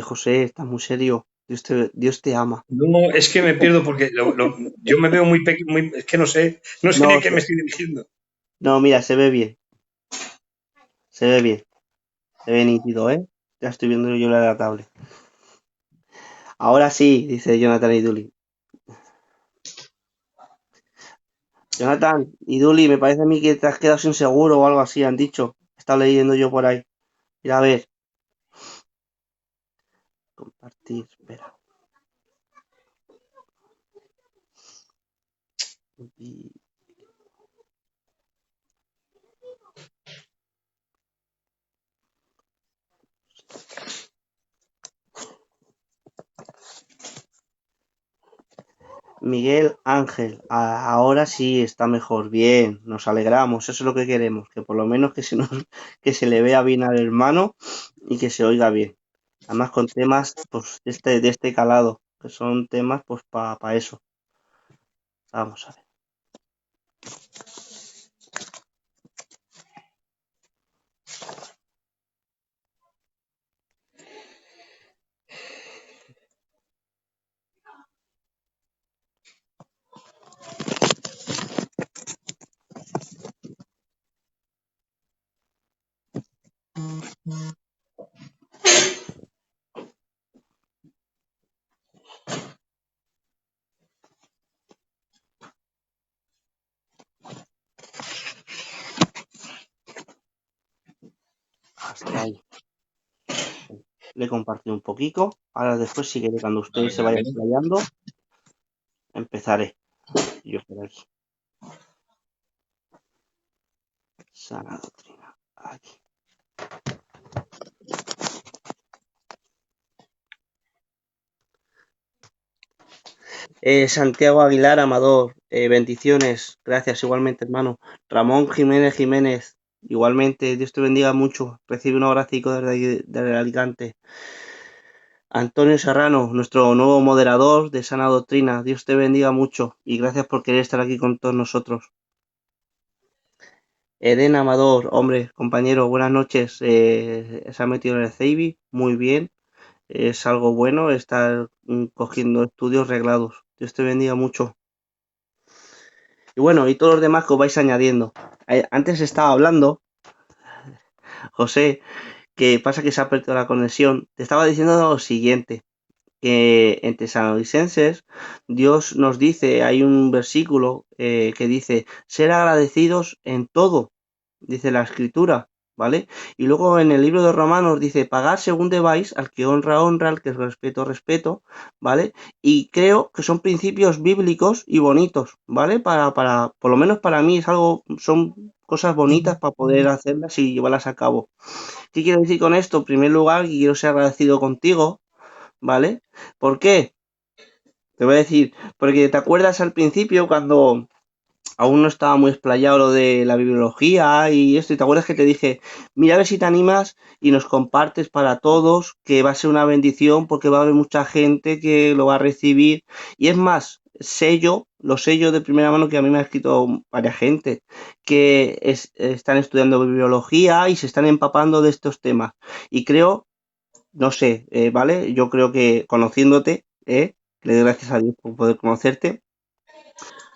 José, estás muy serio. Dios te ama. No, es que me pierdo porque yo me veo muy pequeño, es que no sé ni a No, qué me estoy dirigiendo. no, mira, se ve bien. Se ve bien. Se ve nítido, ¿eh? Ya estoy viendo yo la tablet. Ahora sí, dice Jonathan y Duli. Jonathan y Duli, me parece a mí que te has quedado sin seguro o algo así, han dicho. He estado leyendo yo por ahí. Mira, a ver. Compartir, espera. Y- Miguel Ángel, ahora sí está mejor, bien, nos alegramos, eso es lo que queremos, que por lo menos que se le vea bien al hermano y que se oiga bien. Además con temas pues de este calado, que son temas pues para eso. Vamos a ver. Hasta ahí. Le compartí un poquito. Ahora después, si quiere, cuando usted Vale, se a vaya ver. explayando, empezaré. Yo por aquí. Sana doctrina. Aquí. Santiago Aguilar Amador, bendiciones, gracias igualmente, hermano. Ramón Jiménez Jiménez, igualmente, Dios te bendiga mucho. Recibe un abracico desde Alicante. Antonio Serrano, nuestro nuevo moderador de Sana Doctrina, Dios te bendiga mucho y gracias por querer estar aquí con todos nosotros. Eden Amador, hombre, compañero, buenas noches. Se ha metido en el Ceibi, muy bien. Es algo bueno estar cogiendo estudios reglados. Dios te bendiga mucho. Y bueno, y todos los demás que os vais añadiendo. Antes estaba hablando, José, que pasa que se ha perdido la conexión. Te estaba diciendo lo siguiente, que en Tesalonicenses Dios nos dice, hay un versículo que dice, ser agradecidos en todo, dice la escritura, ¿vale? Y luego en el libro de Romanos dice, pagar según debáis, al que honra, honra, al que respeto, respeto, ¿vale? Y creo que son principios bíblicos y bonitos, ¿vale? Por lo menos para mí es algo, son cosas bonitas para poder hacerlas y llevarlas a cabo. ¿Qué quiero decir con esto? En primer lugar, que quiero ser agradecido contigo, ¿vale? ¿Por qué? Te voy a decir, porque te acuerdas al principio cuando aún no estaba muy explayado lo de la bibliología y esto, y te acuerdas que te dije, mira a ver si te animas y nos compartes para todos, que va a ser una bendición porque va a haber mucha gente que lo va a recibir. Y es más, lo sé yo de primera mano que a mí me ha escrito varias gente que están estudiando bibliología y se están empapando de estos temas. Y creo, no sé, ¿vale? Yo creo que conociéndote, le doy gracias a Dios por poder conocerte.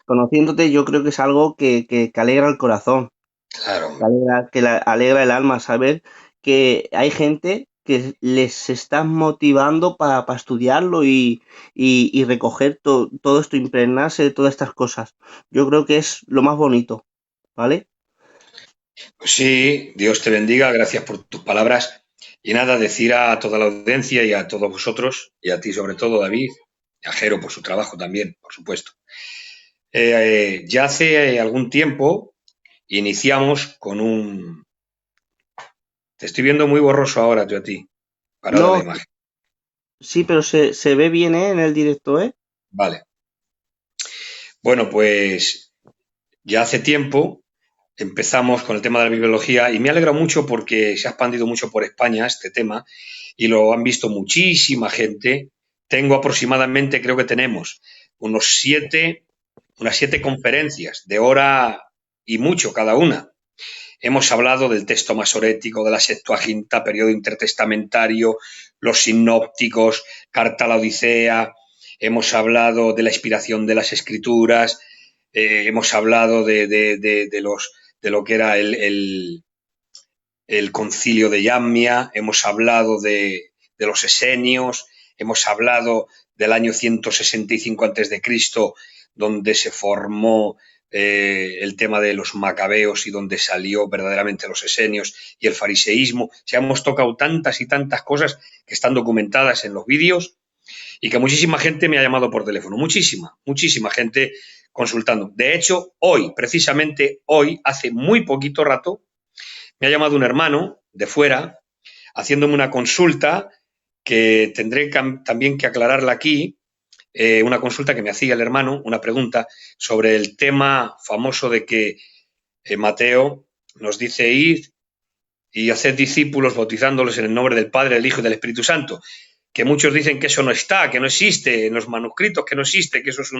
Conociéndote, yo creo que es algo que alegra el corazón, Claro. que alegra el alma, saber que hay gente que les está motivando para estudiarlo y recoger todo esto, impregnarse de todas estas cosas. Yo creo que es lo más bonito, ¿vale? Pues sí, Dios te bendiga, gracias por tus palabras. Y nada, decir a toda la audiencia y a todos vosotros, y a ti sobre todo, David, y a Jero por su trabajo también, por supuesto. Ya hace algún tiempo iniciamos con un... Te estoy viendo muy borroso ahora, yo a ti, parada la No, imagen. sí, pero se ve bien, ¿eh? En el directo, ¿eh? Vale. Bueno, pues ya hace tiempo empezamos con el tema de la bibliología y me alegra mucho porque se ha expandido mucho por España este tema y lo han visto muchísima gente. Tengo aproximadamente, creo que tenemos unas 7 conferencias de hora y mucho cada una. hemos hablado del texto masorético, de la Septuaginta, periodo intertestamentario, los sinópticos, carta a la Odisea, hemos hablado de la inspiración de las escrituras, hemos hablado de lo que era el concilio de Yammia, hemos hablado de los esenios, hemos hablado del año 165 a.C., donde se formó el tema de los macabeos y donde salió verdaderamente los esenios y el fariseísmo. O sea, hemos tocado tantas y tantas cosas que están documentadas en los vídeos y que muchísima gente me ha llamado por teléfono, muchísima gente consultando. De hecho, hoy, precisamente hoy, hace muy poquito rato, me ha llamado un hermano de fuera haciéndome una consulta que tendré también que aclararla aquí, una consulta que me hacía el hermano, una pregunta sobre el tema famoso de que Mateo nos dice: id y haced discípulos bautizándolos en el nombre del Padre, del Hijo y del Espíritu Santo, que muchos dicen que eso no está, que no existe en los manuscritos, que no existe, que eso es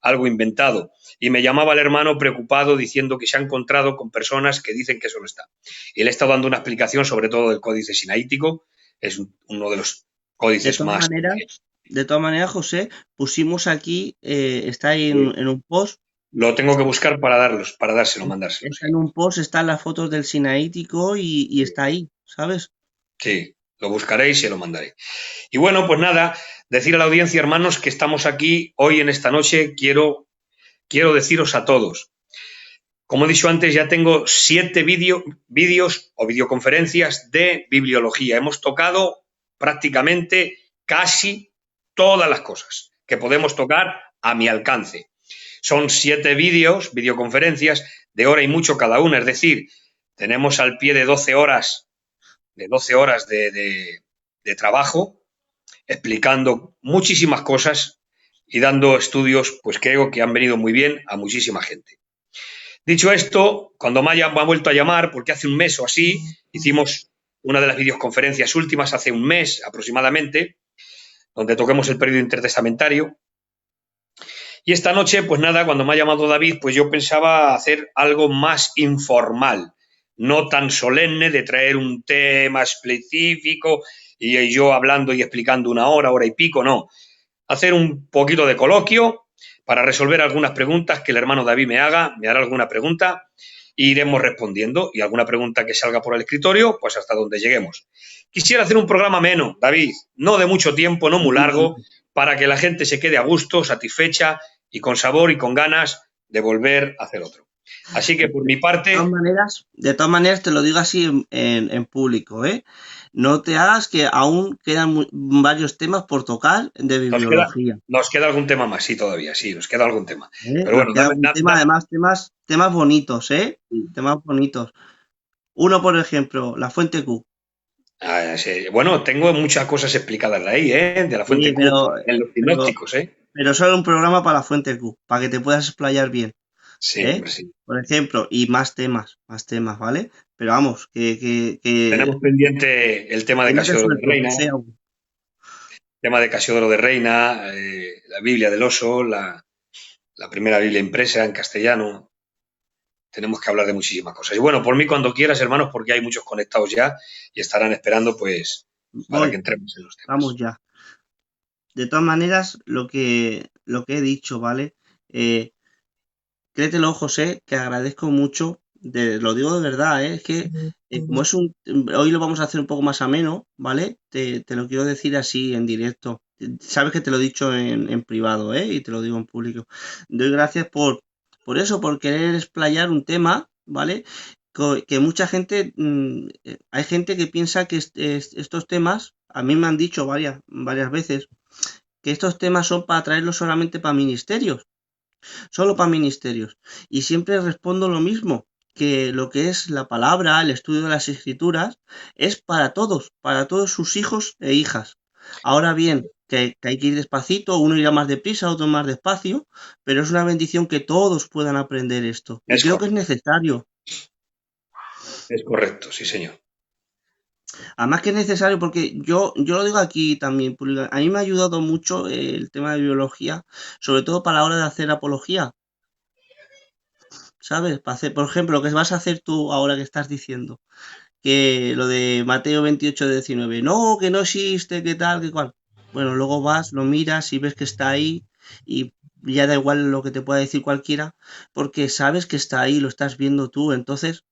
algo inventado. Y me llamaba el hermano preocupado diciendo que se ha encontrado con personas que dicen que eso no está. Y le he estado dando una explicación sobre todo del Códice Sinaítico, es uno de los códices más... De todas maneras, José, pusimos aquí, está ahí en un post. Lo tengo que buscar para dárselo, mandárselo. Está en un post, están las fotos del Sinaítico y está ahí, ¿sabes? Sí, lo buscaré y se lo mandaré. Y bueno, pues nada, decir a la audiencia, hermanos, que estamos aquí hoy en esta noche. Quiero deciros a todos, como he dicho antes, ya tengo 7 vídeos o videoconferencias de bibliología. Hemos tocado prácticamente casi todas las cosas que podemos tocar a mi alcance. Son 7 videoconferencias de hora y mucho cada una, es decir, tenemos al pie de 12 horas, de trabajo, explicando muchísimas cosas y dando estudios, pues creo que han venido muy bien a muchísima gente. Dicho esto, cuando me ha vuelto a llamar, porque hace un mes o así, hicimos una de las videoconferencias últimas, hace un mes aproximadamente, donde toquemos el periodo intertestamentario. Y esta noche, pues nada, cuando me ha llamado David, pues yo pensaba hacer algo más informal, no tan solemne de traer un tema específico y yo hablando y explicando una hora y pico, no. Hacer un poquito de coloquio para resolver algunas preguntas que el hermano David me hará alguna pregunta e iremos respondiendo, y alguna pregunta que salga por el escritorio, pues hasta donde lleguemos. Quisiera hacer un programa menos, David, no de mucho tiempo, no muy largo, para que la gente se quede a gusto, satisfecha y con sabor y con ganas de volver a hacer otro. Así que por mi parte... De todas maneras te lo digo así en público, ¿eh? No te hagas, que aún quedan varios temas por tocar de bibliología. Nos queda algún tema más, sí, todavía, sí, nos queda algún tema. Pero bueno, además, temas bonitos, ¿eh? Sí. Temas bonitos. Uno, por ejemplo, la fuente Q. Sí. Bueno, tengo muchas cosas explicadas de ahí, ¿eh? De la fuente Q, en los sinópticos, ¿eh? Pero solo un programa para la fuente Q, para que te puedas explayar bien. Sí, hombre, sí. Por ejemplo, y más temas, ¿vale? Pero vamos, que... Tenemos pendiente el tema de Casiodoro de Reina, tema de Casiodoro de Reina, la Biblia del Oso, la primera Biblia impresa en castellano. Tenemos que hablar de muchísimas cosas. Y bueno, por mí cuando quieras, hermanos, porque hay muchos conectados ya y estarán esperando, pues, para que entremos en los temas. Vamos ya. De todas maneras, lo que he dicho, ¿vale? Créetelo, José, que agradezco mucho, lo digo de verdad, es que como es hoy lo vamos a hacer un poco más ameno, ¿vale? Te lo quiero decir así en directo. Sabes que te lo he dicho en privado, y te lo digo en público. Doy gracias por eso, por querer explayar un tema, ¿vale? Que mucha gente, hay gente que piensa que estos temas, a mí me han dicho varias veces, que estos temas son para traerlos solamente para ministerios. Solo para ministerios. Y siempre respondo lo mismo, que lo que es la palabra, el estudio de las escrituras, es para todos sus hijos e hijas. Ahora bien, que hay que ir despacito, uno irá más deprisa, otro más despacio, pero es una bendición que todos puedan aprender esto. Y creo que es necesario. Es correcto, sí, señor. Además que es necesario, porque yo lo digo aquí también, a mí me ha ayudado mucho el tema de biología, sobre todo para la hora de hacer apología. ¿sabes? Para hacer, por ejemplo, lo que vas a hacer tú ahora que estás diciendo, que lo de Mateo 28:19, no, que no existe, que tal, que cual. Bueno, luego vas, lo miras y ves que está ahí y ya da igual lo que te pueda decir cualquiera, porque sabes que está ahí, lo estás viendo tú. Entonces,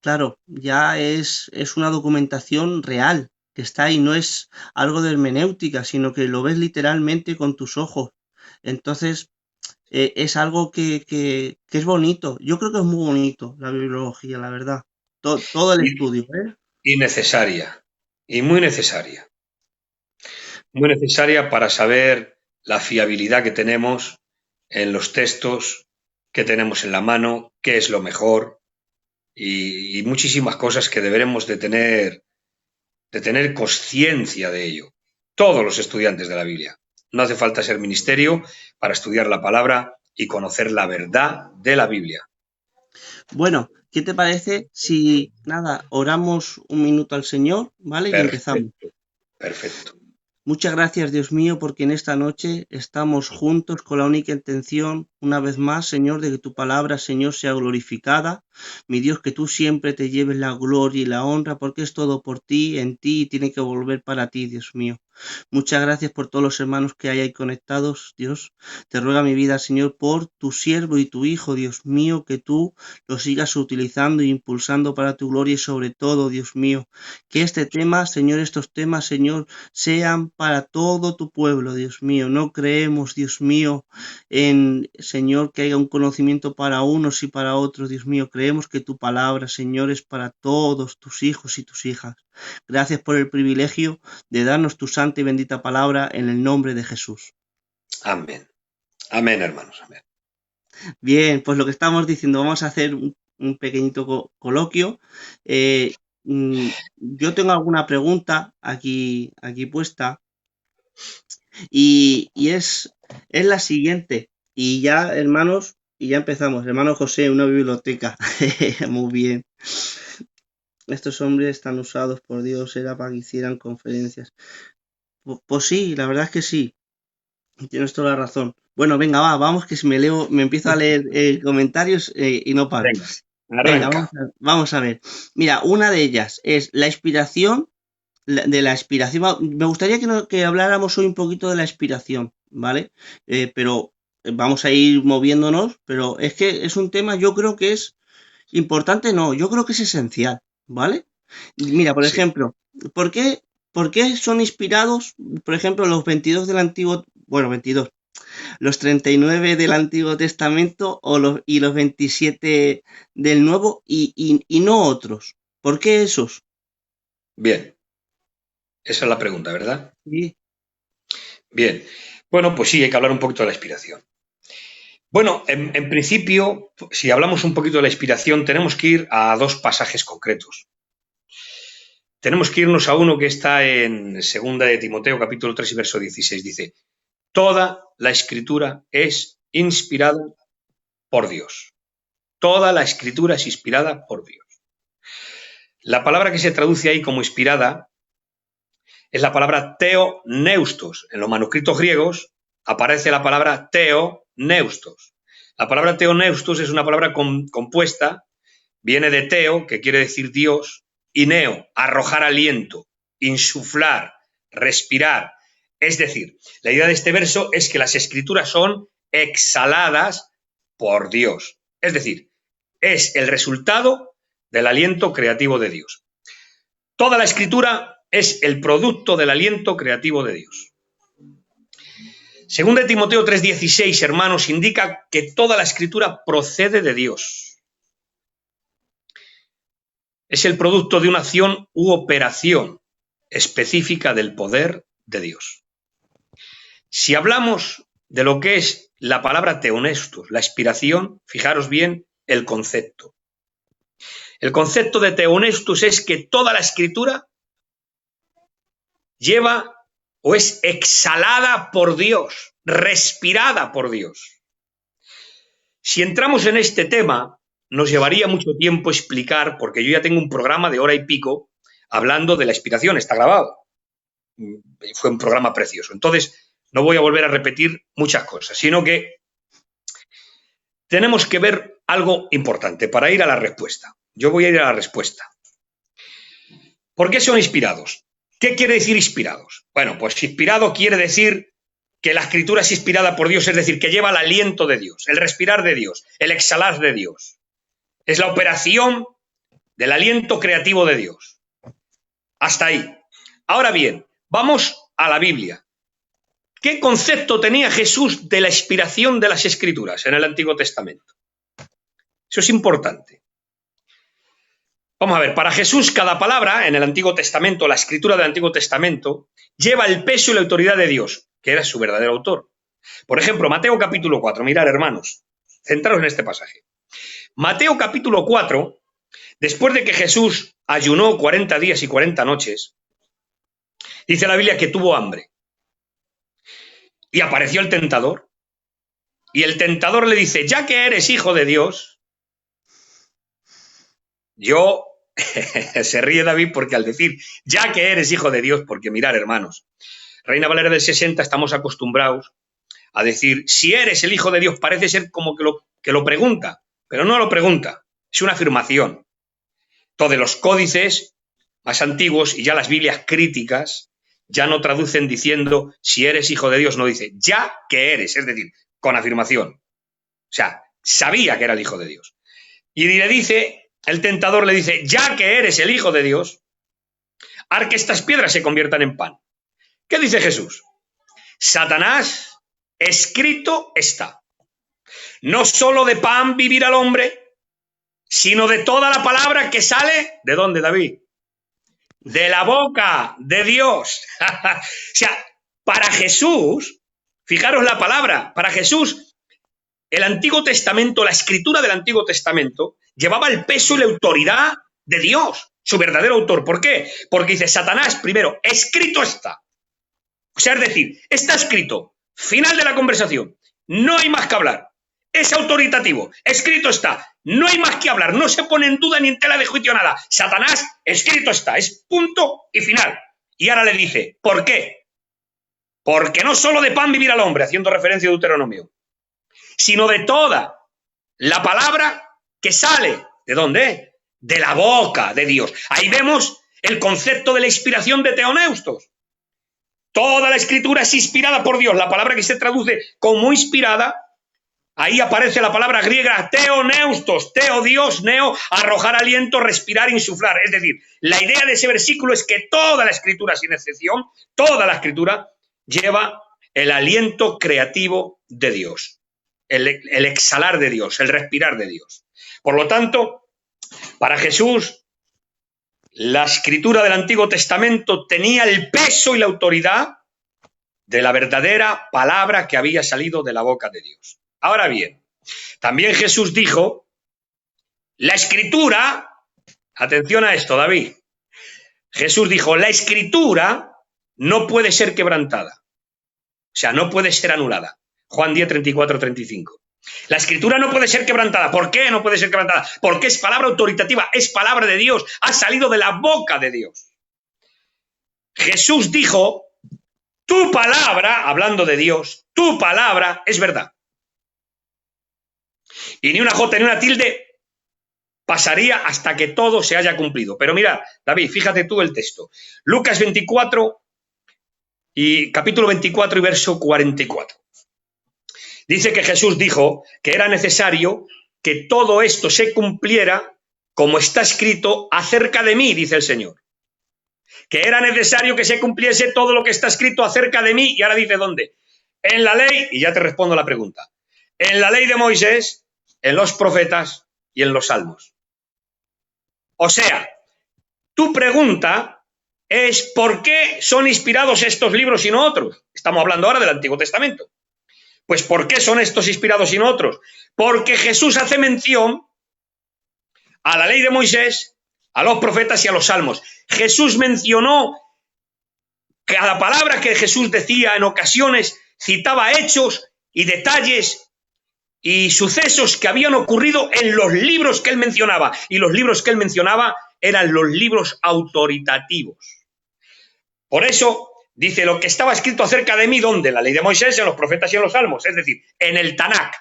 claro, ya es una documentación real que está ahí, no es algo de hermenéutica, sino que lo ves literalmente con tus ojos. Entonces, es algo que es bonito. Yo creo que es muy bonito la bibliología, la verdad. Todo el Y, estudio, ¿eh? y necesaria, y muy necesaria para saber la fiabilidad que tenemos en los textos que tenemos en la mano, qué es lo mejor y muchísimas cosas que deberemos de tener conciencia de ello. Todos los estudiantes de la Biblia. No hace falta ser ministerio para estudiar la palabra y conocer la verdad de la Biblia. Bueno, ¿qué te parece si, nada, oramos un minuto al Señor, ¿vale? Y empezamos. Perfecto, perfecto. Muchas gracias, Dios mío, porque en esta noche estamos juntos con la única intención, una vez más, Señor, de que tu palabra, Señor, sea glorificada. Mi Dios, que tú siempre te lleves la gloria y la honra, porque es todo por ti, en ti, y tiene que volver para ti, Dios mío. Muchas gracias por todos los hermanos que hay ahí conectados, Dios. Te ruega mi vida, Señor, por tu siervo y tu hijo, Dios mío, que tú lo sigas utilizando e impulsando para tu gloria y sobre todo, Dios mío, que este tema, Señor, estos temas, Señor, sean para todo tu pueblo, Dios mío. No creemos, Dios mío, en, Señor, que haya un conocimiento para unos y para otros, Dios mío. Creemos que tu palabra, Señor, es para todos tus hijos y tus hijas. Gracias por el privilegio de darnos tu santa y bendita palabra en el nombre de Jesús. Amén. Amén, hermanos. Amén. Bien, pues lo que estamos diciendo, vamos a hacer un pequeñito coloquio. Eh, yo tengo alguna pregunta aquí puesta. Y es la siguiente. Y ya, hermanos, y ya empezamos. Hermano José, una biblioteca. Muy bien. Estos hombres están usados por Dios, era para que hicieran conferencias. Pues sí, la verdad es que sí. Tienes toda la razón. Bueno, venga, vamos, que si me empiezo a leer comentarios y no paro. Venga, Venga, arranca. vamos a ver. Mira, una de ellas es la inspiración de la expiración. Me gustaría que habláramos hoy un poquito de la expiración, ¿vale? Pero vamos a ir moviéndonos, pero es que es un tema, yo creo que es importante, no, yo creo que es esencial, ¿vale? Mira, por Sí. ejemplo, ¿por qué, por qué son inspirados, por ejemplo, los 22 del Antiguo, bueno, 22, los 39 del Antiguo Testamento y los 27 del Nuevo y no otros? ¿Por qué esos? Bien, esa es la pregunta, ¿verdad? Sí. Bien. Bueno, pues sí, hay que hablar un poquito de la inspiración. Bueno, en principio, si hablamos un poquito de la inspiración, tenemos que ir a dos pasajes concretos. Tenemos que irnos a uno que está en Segunda de Timoteo, capítulo 3 y verso 16. Dice, toda la escritura es inspirada por Dios. Toda la escritura es inspirada por Dios. La palabra que se traduce ahí como inspirada es la palabra teoneustos. En los manuscritos griegos aparece la palabra teoneustos. La palabra teoneustos es una palabra compuesta, viene de teo, que quiere decir Dios, y neo, arrojar aliento, insuflar, respirar. Es decir, la idea de este verso es que las escrituras son exhaladas por Dios. Es decir, es el resultado del aliento creativo de Dios. Toda la escritura es el producto del aliento creativo de Dios. Según de Timoteo 3:16, hermanos, indica que toda la escritura procede de Dios. Es el producto de una acción u operación específica del poder de Dios. Si hablamos de lo que es la palabra teonestos, la inspiración, fijaros bien el concepto. El concepto de teonestos es que toda la escritura lleva o es exhalada por Dios, respirada por Dios. Si entramos en este tema, nos llevaría mucho tiempo explicar, porque yo ya tengo un programa de hora y pico hablando de la inspiración, está grabado. Fue un programa precioso. Entonces, no voy a volver a repetir muchas cosas, sino que tenemos que ver algo importante para ir a la respuesta. Yo voy a ir a la respuesta. ¿Por qué son inspirados? ¿Qué quiere decir inspirados? Bueno, pues inspirado quiere decir que la escritura es inspirada por Dios, es decir, que lleva el aliento de Dios, el respirar de Dios, el exhalar de Dios. Es la operación del aliento creativo de Dios. Hasta ahí. Ahora bien, vamos a la Biblia. ¿Qué concepto tenía Jesús de la inspiración de las Escrituras en el Antiguo Testamento? Eso es importante. Vamos a ver, para Jesús cada palabra en el Antiguo Testamento, la escritura del Antiguo Testamento, lleva el peso y la autoridad de Dios, que era su verdadero autor. Por ejemplo, Mateo capítulo 4, mirad hermanos, centraros en este pasaje. Mateo capítulo 4, después de que Jesús ayunó 40 días y 40 noches, dice la Biblia que tuvo hambre. Y apareció el tentador. Y el tentador le dice, ya que eres hijo de Dios, se ríe David porque al decir, ya que eres hijo de Dios, porque mirar hermanos, Reina Valera del 60 estamos acostumbrados a decir, si eres el hijo de Dios, parece ser como que lo pregunta, pero no lo pregunta, es una afirmación. Todos los códices más antiguos y ya las Biblias críticas ya no traducen diciendo, si eres hijo de Dios, no dice, ya que eres, es decir, con afirmación. O sea, sabía que era el hijo de Dios. Y le dice, el tentador le dice, ya que eres el hijo de Dios, haz que estas piedras se conviertan en pan. ¿Qué dice Jesús? Satanás, escrito está. No solo de pan vivirá el hombre, sino de toda la palabra que sale, ¿de dónde, David? De la boca de Dios. O sea, para Jesús, fijaros la palabra, para Jesús, el Antiguo Testamento, la escritura del Antiguo Testamento, llevaba el peso y la autoridad de Dios, su verdadero autor. ¿Por qué? Porque dice, Satanás, primero, escrito está. O sea, es decir, está escrito, final de la conversación, no hay más que hablar, es autoritativo, escrito está, no hay más que hablar, no se pone en duda ni en tela de juicio nada. Satanás, escrito está, es punto y final. Y ahora le dice, ¿por qué? Porque no solo de pan vivirá el hombre, haciendo referencia a Deuteronomio, sino de toda la palabra que sale, ¿de dónde? De la boca de Dios. Ahí vemos el concepto de la inspiración de Teoneustos. Toda la escritura es inspirada por Dios. La palabra que se traduce como inspirada, ahí aparece la palabra griega teoneustos, teo Dios, neo, arrojar aliento, respirar, insuflar. Es decir, la idea de ese versículo es que toda la escritura, sin excepción, toda la escritura lleva el aliento creativo de Dios, el exhalar de Dios, el respirar de Dios. Por lo tanto, para Jesús, la escritura del Antiguo Testamento tenía el peso y la autoridad de la verdadera palabra que había salido de la boca de Dios. Ahora bien, también Jesús dijo, la escritura, atención a esto, David, Jesús dijo, la escritura no puede ser quebrantada, o sea, no puede ser anulada. Juan 10, 34, 35. La escritura no puede ser quebrantada. ¿Por qué no puede ser quebrantada? Porque es palabra autoritativa, es palabra de Dios, ha salido de la boca de Dios. Jesús dijo, tu palabra, hablando de Dios, tu palabra es verdad. Y ni una jota ni una tilde pasaría hasta que todo se haya cumplido. Pero mira, David, fíjate tú el texto. Lucas 24, y capítulo 24 y verso 44. Dice que Jesús dijo que era necesario que todo esto se cumpliera como está escrito acerca de mí, dice el Señor. Que era necesario que se cumpliese todo lo que está escrito acerca de mí. Y ahora dice, ¿dónde? En la ley, y ya te respondo la pregunta, en la ley de Moisés, en los profetas y en los salmos. O sea, tu pregunta es ¿por qué son inspirados estos libros y no otros? Estamos hablando ahora del Antiguo Testamento. Pues ¿por qué son estos inspirados y no otros? Porque Jesús hace mención a la ley de Moisés, a los profetas y a los salmos. Jesús mencionó que a la palabra que Jesús decía en ocasiones citaba hechos y detalles y sucesos que habían ocurrido en los libros que él mencionaba. Y los libros que él mencionaba eran los libros autoritativos. Por eso dice lo que estaba escrito acerca de mí, ¿dónde? En la ley de Moisés, en los profetas y en los salmos, es decir, en el Tanakh.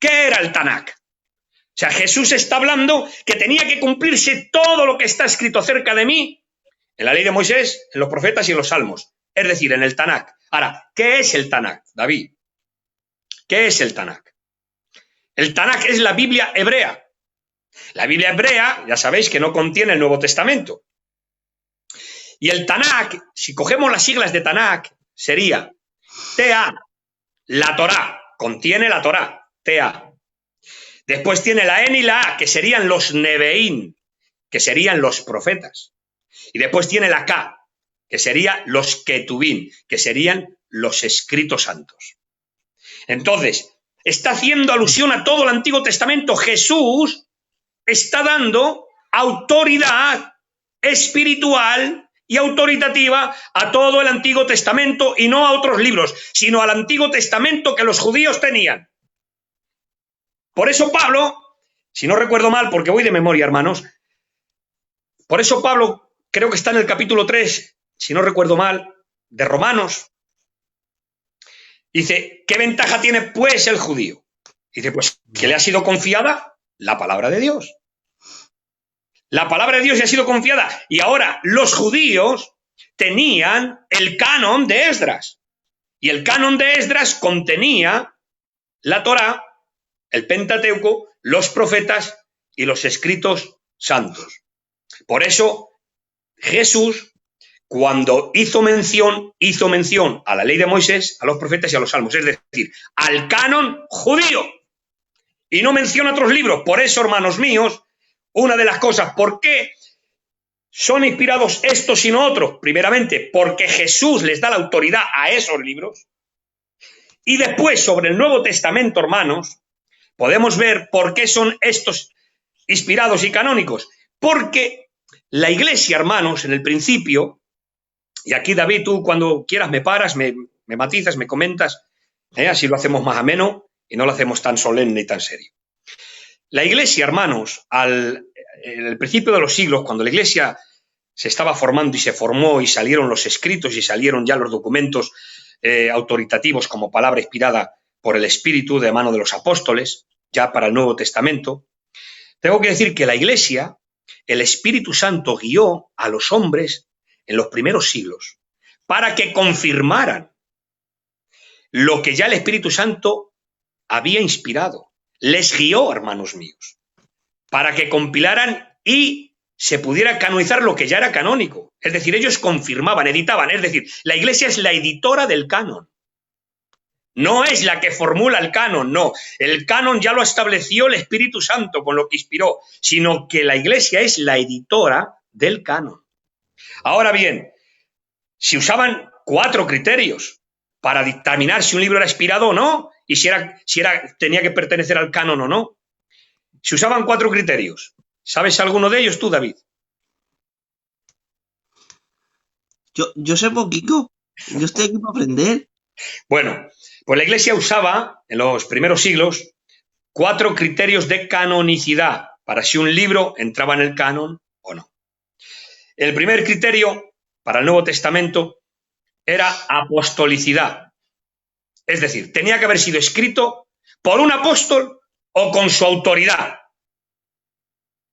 ¿Qué era el Tanakh? O sea, Jesús está hablando que tenía que cumplirse todo lo que está escrito acerca de mí en la ley de Moisés, en los profetas y en los salmos. Es decir, en el Tanakh. Ahora, ¿qué es el Tanakh, David? ¿Qué es el Tanakh? El Tanakh es la Biblia hebrea. La Biblia hebrea, ya sabéis que no contiene el Nuevo Testamento. Y el Tanakh, si cogemos las siglas de Tanakh, sería TA, la Torá, contiene la Torá, TA. Después tiene la En y la A, que serían los Nebeín, que serían los profetas. Y después tiene la K, que serían los Ketubín, que serían los escritos santos. Entonces, está haciendo alusión a todo el Antiguo Testamento. Jesús está dando autoridad espiritual y autoritativa a todo el Antiguo Testamento y no a otros libros, sino al Antiguo Testamento que los judíos tenían. Por eso Pablo, si no recuerdo mal, porque voy de memoria, hermanos, por eso Pablo, creo que está en el capítulo 3, si no recuerdo mal, de Romanos, dice, ¿qué ventaja tiene pues el judío? Dice, pues que le ha sido confiada la palabra de Dios. La palabra de Dios le ha sido confiada. Y ahora los judíos tenían el canon de Esdras. Y el canon de Esdras contenía la Torá, el Pentateuco, los profetas y los escritos santos. Por eso Jesús, cuando hizo mención a la ley de Moisés, a los profetas y a los salmos, es decir, al canon judío, y no menciona otros libros. Por eso, hermanos míos, una de las cosas, ¿por qué son inspirados estos y no otros? Primeramente, porque Jesús les da la autoridad a esos libros. Y después, sobre el Nuevo Testamento, hermanos, podemos ver por qué son estos inspirados y canónicos. Porque la Iglesia, hermanos, en el principio, y aquí, David, tú cuando quieras me paras, me matizas, me comentas, así lo hacemos más ameno y no lo hacemos tan solemne y tan serio. La Iglesia, hermanos, en el principio de los siglos, cuando la Iglesia se estaba formando y se formó y salieron los escritos y salieron ya los documentos autoritativos como palabra inspirada por el Espíritu de mano de los apóstoles, ya para el Nuevo Testamento, tengo que decir que la Iglesia, el Espíritu Santo guió a los hombres en los primeros siglos para que confirmaran lo que ya el Espíritu Santo había inspirado. Les guió, hermanos míos, para que compilaran y se pudiera canonizar lo que ya era canónico. Es decir, ellos confirmaban, editaban. Es decir, la Iglesia es la editora del canon. No es la que formula el canon, no. El canon ya lo estableció el Espíritu Santo con lo que inspiró, sino que la Iglesia es la editora del canon. Ahora bien, si usaban 4 criterios para dictaminar si un libro era inspirado o no, y si tenía que pertenecer al canon o no. Se usaban 4 criterios. ¿Sabes alguno de ellos tú, David? Yo sé poquito. Yo estoy aquí para aprender. Bueno, pues la Iglesia usaba, en los primeros siglos, 4 criterios de canonicidad para si un libro entraba en el canon o no. El primer criterio para el Nuevo Testamento era apostolicidad. Es decir, tenía que haber sido escrito por un apóstol o con su autoridad,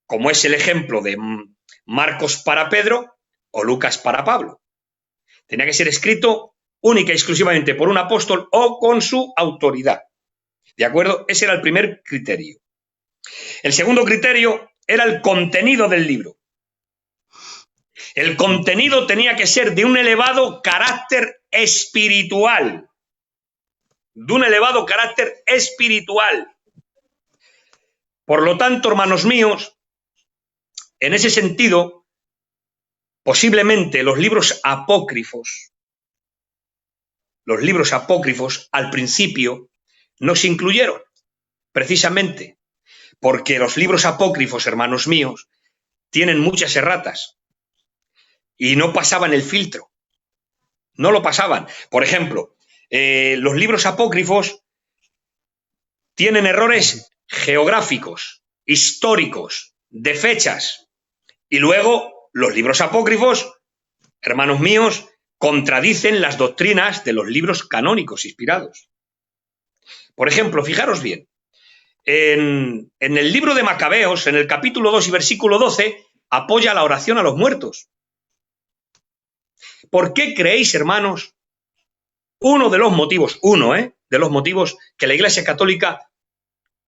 como es el ejemplo de Marcos para Pedro o Lucas para Pablo. Tenía que ser escrito única y exclusivamente por un apóstol o con su autoridad. ¿De acuerdo? Ese era el primer criterio. El segundo criterio era el contenido del libro. El contenido tenía que ser de un elevado carácter espiritual. De un elevado carácter espiritual. Por lo tanto, hermanos míos, en ese sentido, posiblemente los libros apócrifos al principio no se incluyeron, precisamente porque los libros apócrifos, hermanos míos, tienen muchas erratas y no pasaban el filtro. No lo pasaban. Por ejemplo, los libros apócrifos tienen errores geográficos, históricos, de fechas. Y luego los libros apócrifos, hermanos míos, contradicen las doctrinas de los libros canónicos inspirados. Por ejemplo, fijaros bien, en el libro de Macabeos, en el capítulo 2 y versículo 12, apoya la oración a los muertos. ¿Por qué creéis, hermanos? Uno de los motivos que la Iglesia Católica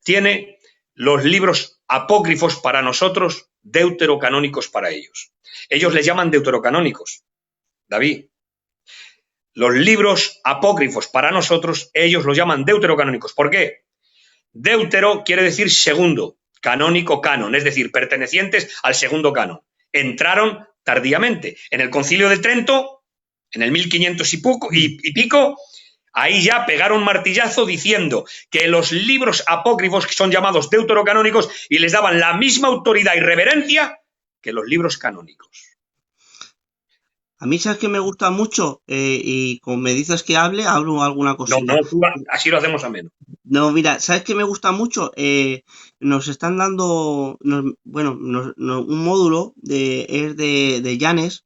tiene los libros apócrifos para nosotros, deuterocanónicos para ellos. Ellos les llaman deuterocanónicos, David. Los libros apócrifos para nosotros, ellos los llaman deuterocanónicos. ¿Por qué? Deutero quiere decir segundo, canónico, canon, es decir, pertenecientes al segundo canon. Entraron tardíamente. En el Concilio de Trento, en el 1500 y pico, ahí ya pegaron martillazo diciendo que los libros apócrifos, que son llamados deuterocanónicos, y les daban la misma autoridad y reverencia que los libros canónicos. A mí, ¿sabes que me gusta mucho? Y como me dices que hablo alguna cosilla. No, así lo hacemos a menos. No, mira, ¿sabes qué me gusta mucho? Nos están dando, un módulo es de Llanes,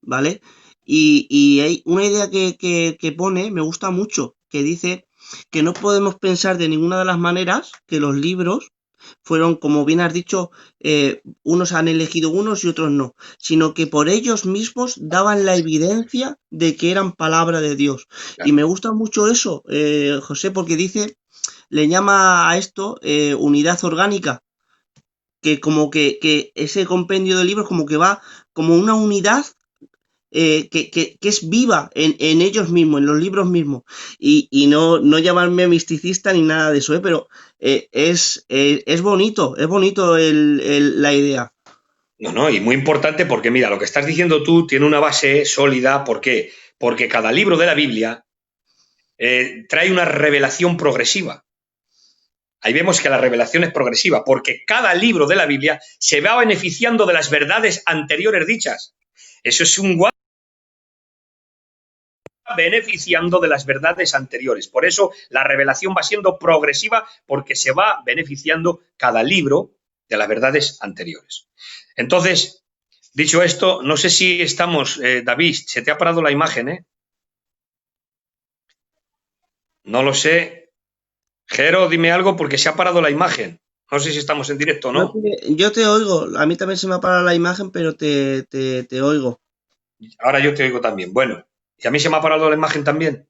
¿vale? Y hay una idea que pone, me gusta mucho, que dice que no podemos pensar de ninguna de las maneras que los libros fueron, como bien has dicho, unos han elegido unos y otros no, sino que por ellos mismos daban la evidencia de que eran palabra de Dios. Claro. Y me gusta mucho eso, José, porque le llama a esto unidad orgánica, que como que ese compendio de libros como que va como una unidad que es viva en ellos mismos, en los libros mismos, y no llamarme misticista ni nada de eso, pero es bonito la idea. No, y muy importante porque, mira, lo que estás diciendo tú tiene una base sólida. ¿Por qué? Porque cada libro de la Biblia trae una revelación progresiva. Ahí vemos que la revelación es progresiva, porque cada libro de la Biblia se va beneficiando de las verdades anteriores dichas. Eso es un beneficiando de las verdades anteriores. Por eso la revelación va siendo progresiva, porque se va beneficiando cada libro de las verdades anteriores. Entonces, dicho esto, no sé si estamos, David, se te ha parado la imagen, ¿eh? No lo sé. Jero, dime algo porque se ha parado la imagen. No sé si estamos en directo o no. Yo te oigo, a mí también se me ha parado la imagen, pero te oigo. Ahora yo te oigo también. Bueno, ¿y a mí se me ha parado la imagen también?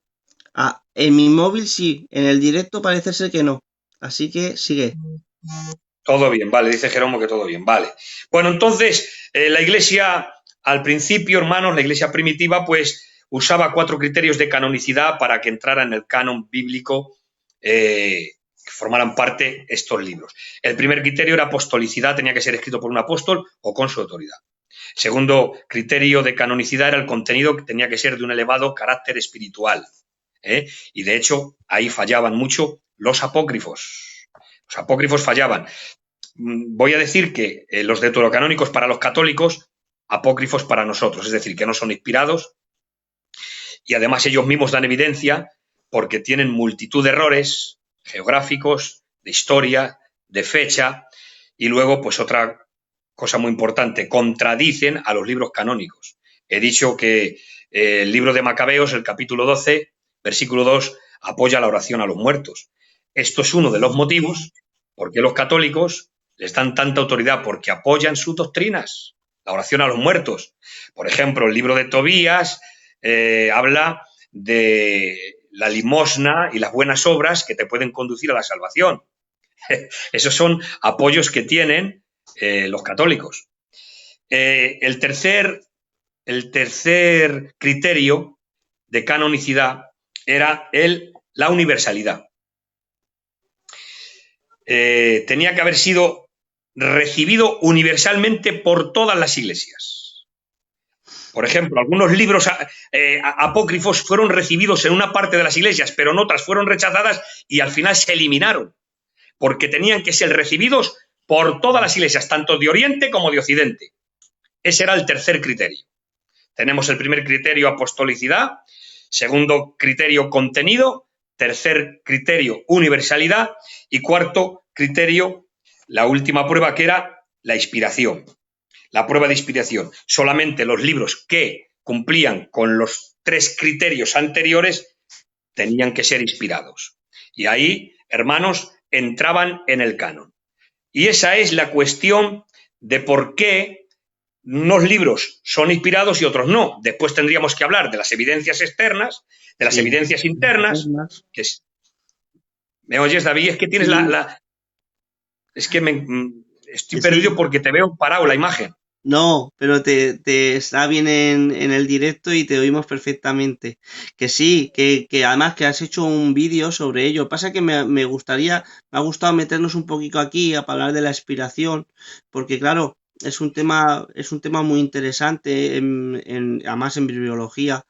Ah, en mi móvil sí, en el directo parece ser que no. Así que sigue. Todo bien, vale, dice Jeromo que todo bien, vale. Bueno, entonces, la Iglesia, al principio, hermanos, la Iglesia primitiva, pues usaba 4 criterios de canonicidad para que entrara en el canon bíblico, que formaran parte estos libros. El primer criterio era apostolicidad, tenía que ser escrito por un apóstol o con su autoridad. El segundo criterio de canonicidad era el contenido, que tenía que ser de un elevado carácter espiritual. Y de hecho, ahí fallaban mucho los apócrifos. Los apócrifos fallaban. Voy a decir que los deuterocanónicos para los católicos, apócrifos para nosotros, es decir, que no son inspirados, y además ellos mismos dan evidencia porque tienen multitud de errores geográficos, de historia, de fecha, y luego, pues otra cosa muy importante, contradicen a los libros canónicos. He dicho que el libro de Macabeos, el capítulo 12, versículo 2, apoya la oración a los muertos. Esto es uno de los motivos por qué los católicos les dan tanta autoridad, porque apoyan sus doctrinas, la oración a los muertos. Por ejemplo, el libro de Tobías habla de la limosna y las buenas obras que te pueden conducir a la salvación. Esos son apoyos que tienen los católicos. El tercer criterio de canonicidad era la universalidad. Tenía que haber sido recibido universalmente por todas las iglesias. Por ejemplo, algunos libros apócrifos fueron recibidos en una parte de las iglesias, pero en otras fueron rechazadas y al final se eliminaron, porque tenían que ser recibidos por todas las iglesias, tanto de Oriente como de Occidente. Ese era el tercer criterio. Tenemos el primer criterio, apostolicidad; segundo criterio, contenido; tercer criterio, universalidad; y cuarto criterio, la última prueba, que era la inspiración. La prueba de inspiración. Solamente los libros que cumplían con los 3 criterios anteriores tenían que ser inspirados. Y ahí, hermanos, entraban en el canon. Y esa es la cuestión de por qué unos libros son inspirados y otros no. Después tendríamos que hablar de las evidencias externas, de las Sí, evidencias internas. Que es... ¿Me oyes, David? Es que tienes sí, Es que estoy perdido sí. porque te veo parado la imagen. No, pero te está bien en el directo y te oímos perfectamente. Que sí, que además que has hecho un vídeo sobre ello. Pasa que me ha gustado meternos un poquito aquí a hablar de la inspiración, porque claro, es un tema muy interesante, además en bibliología.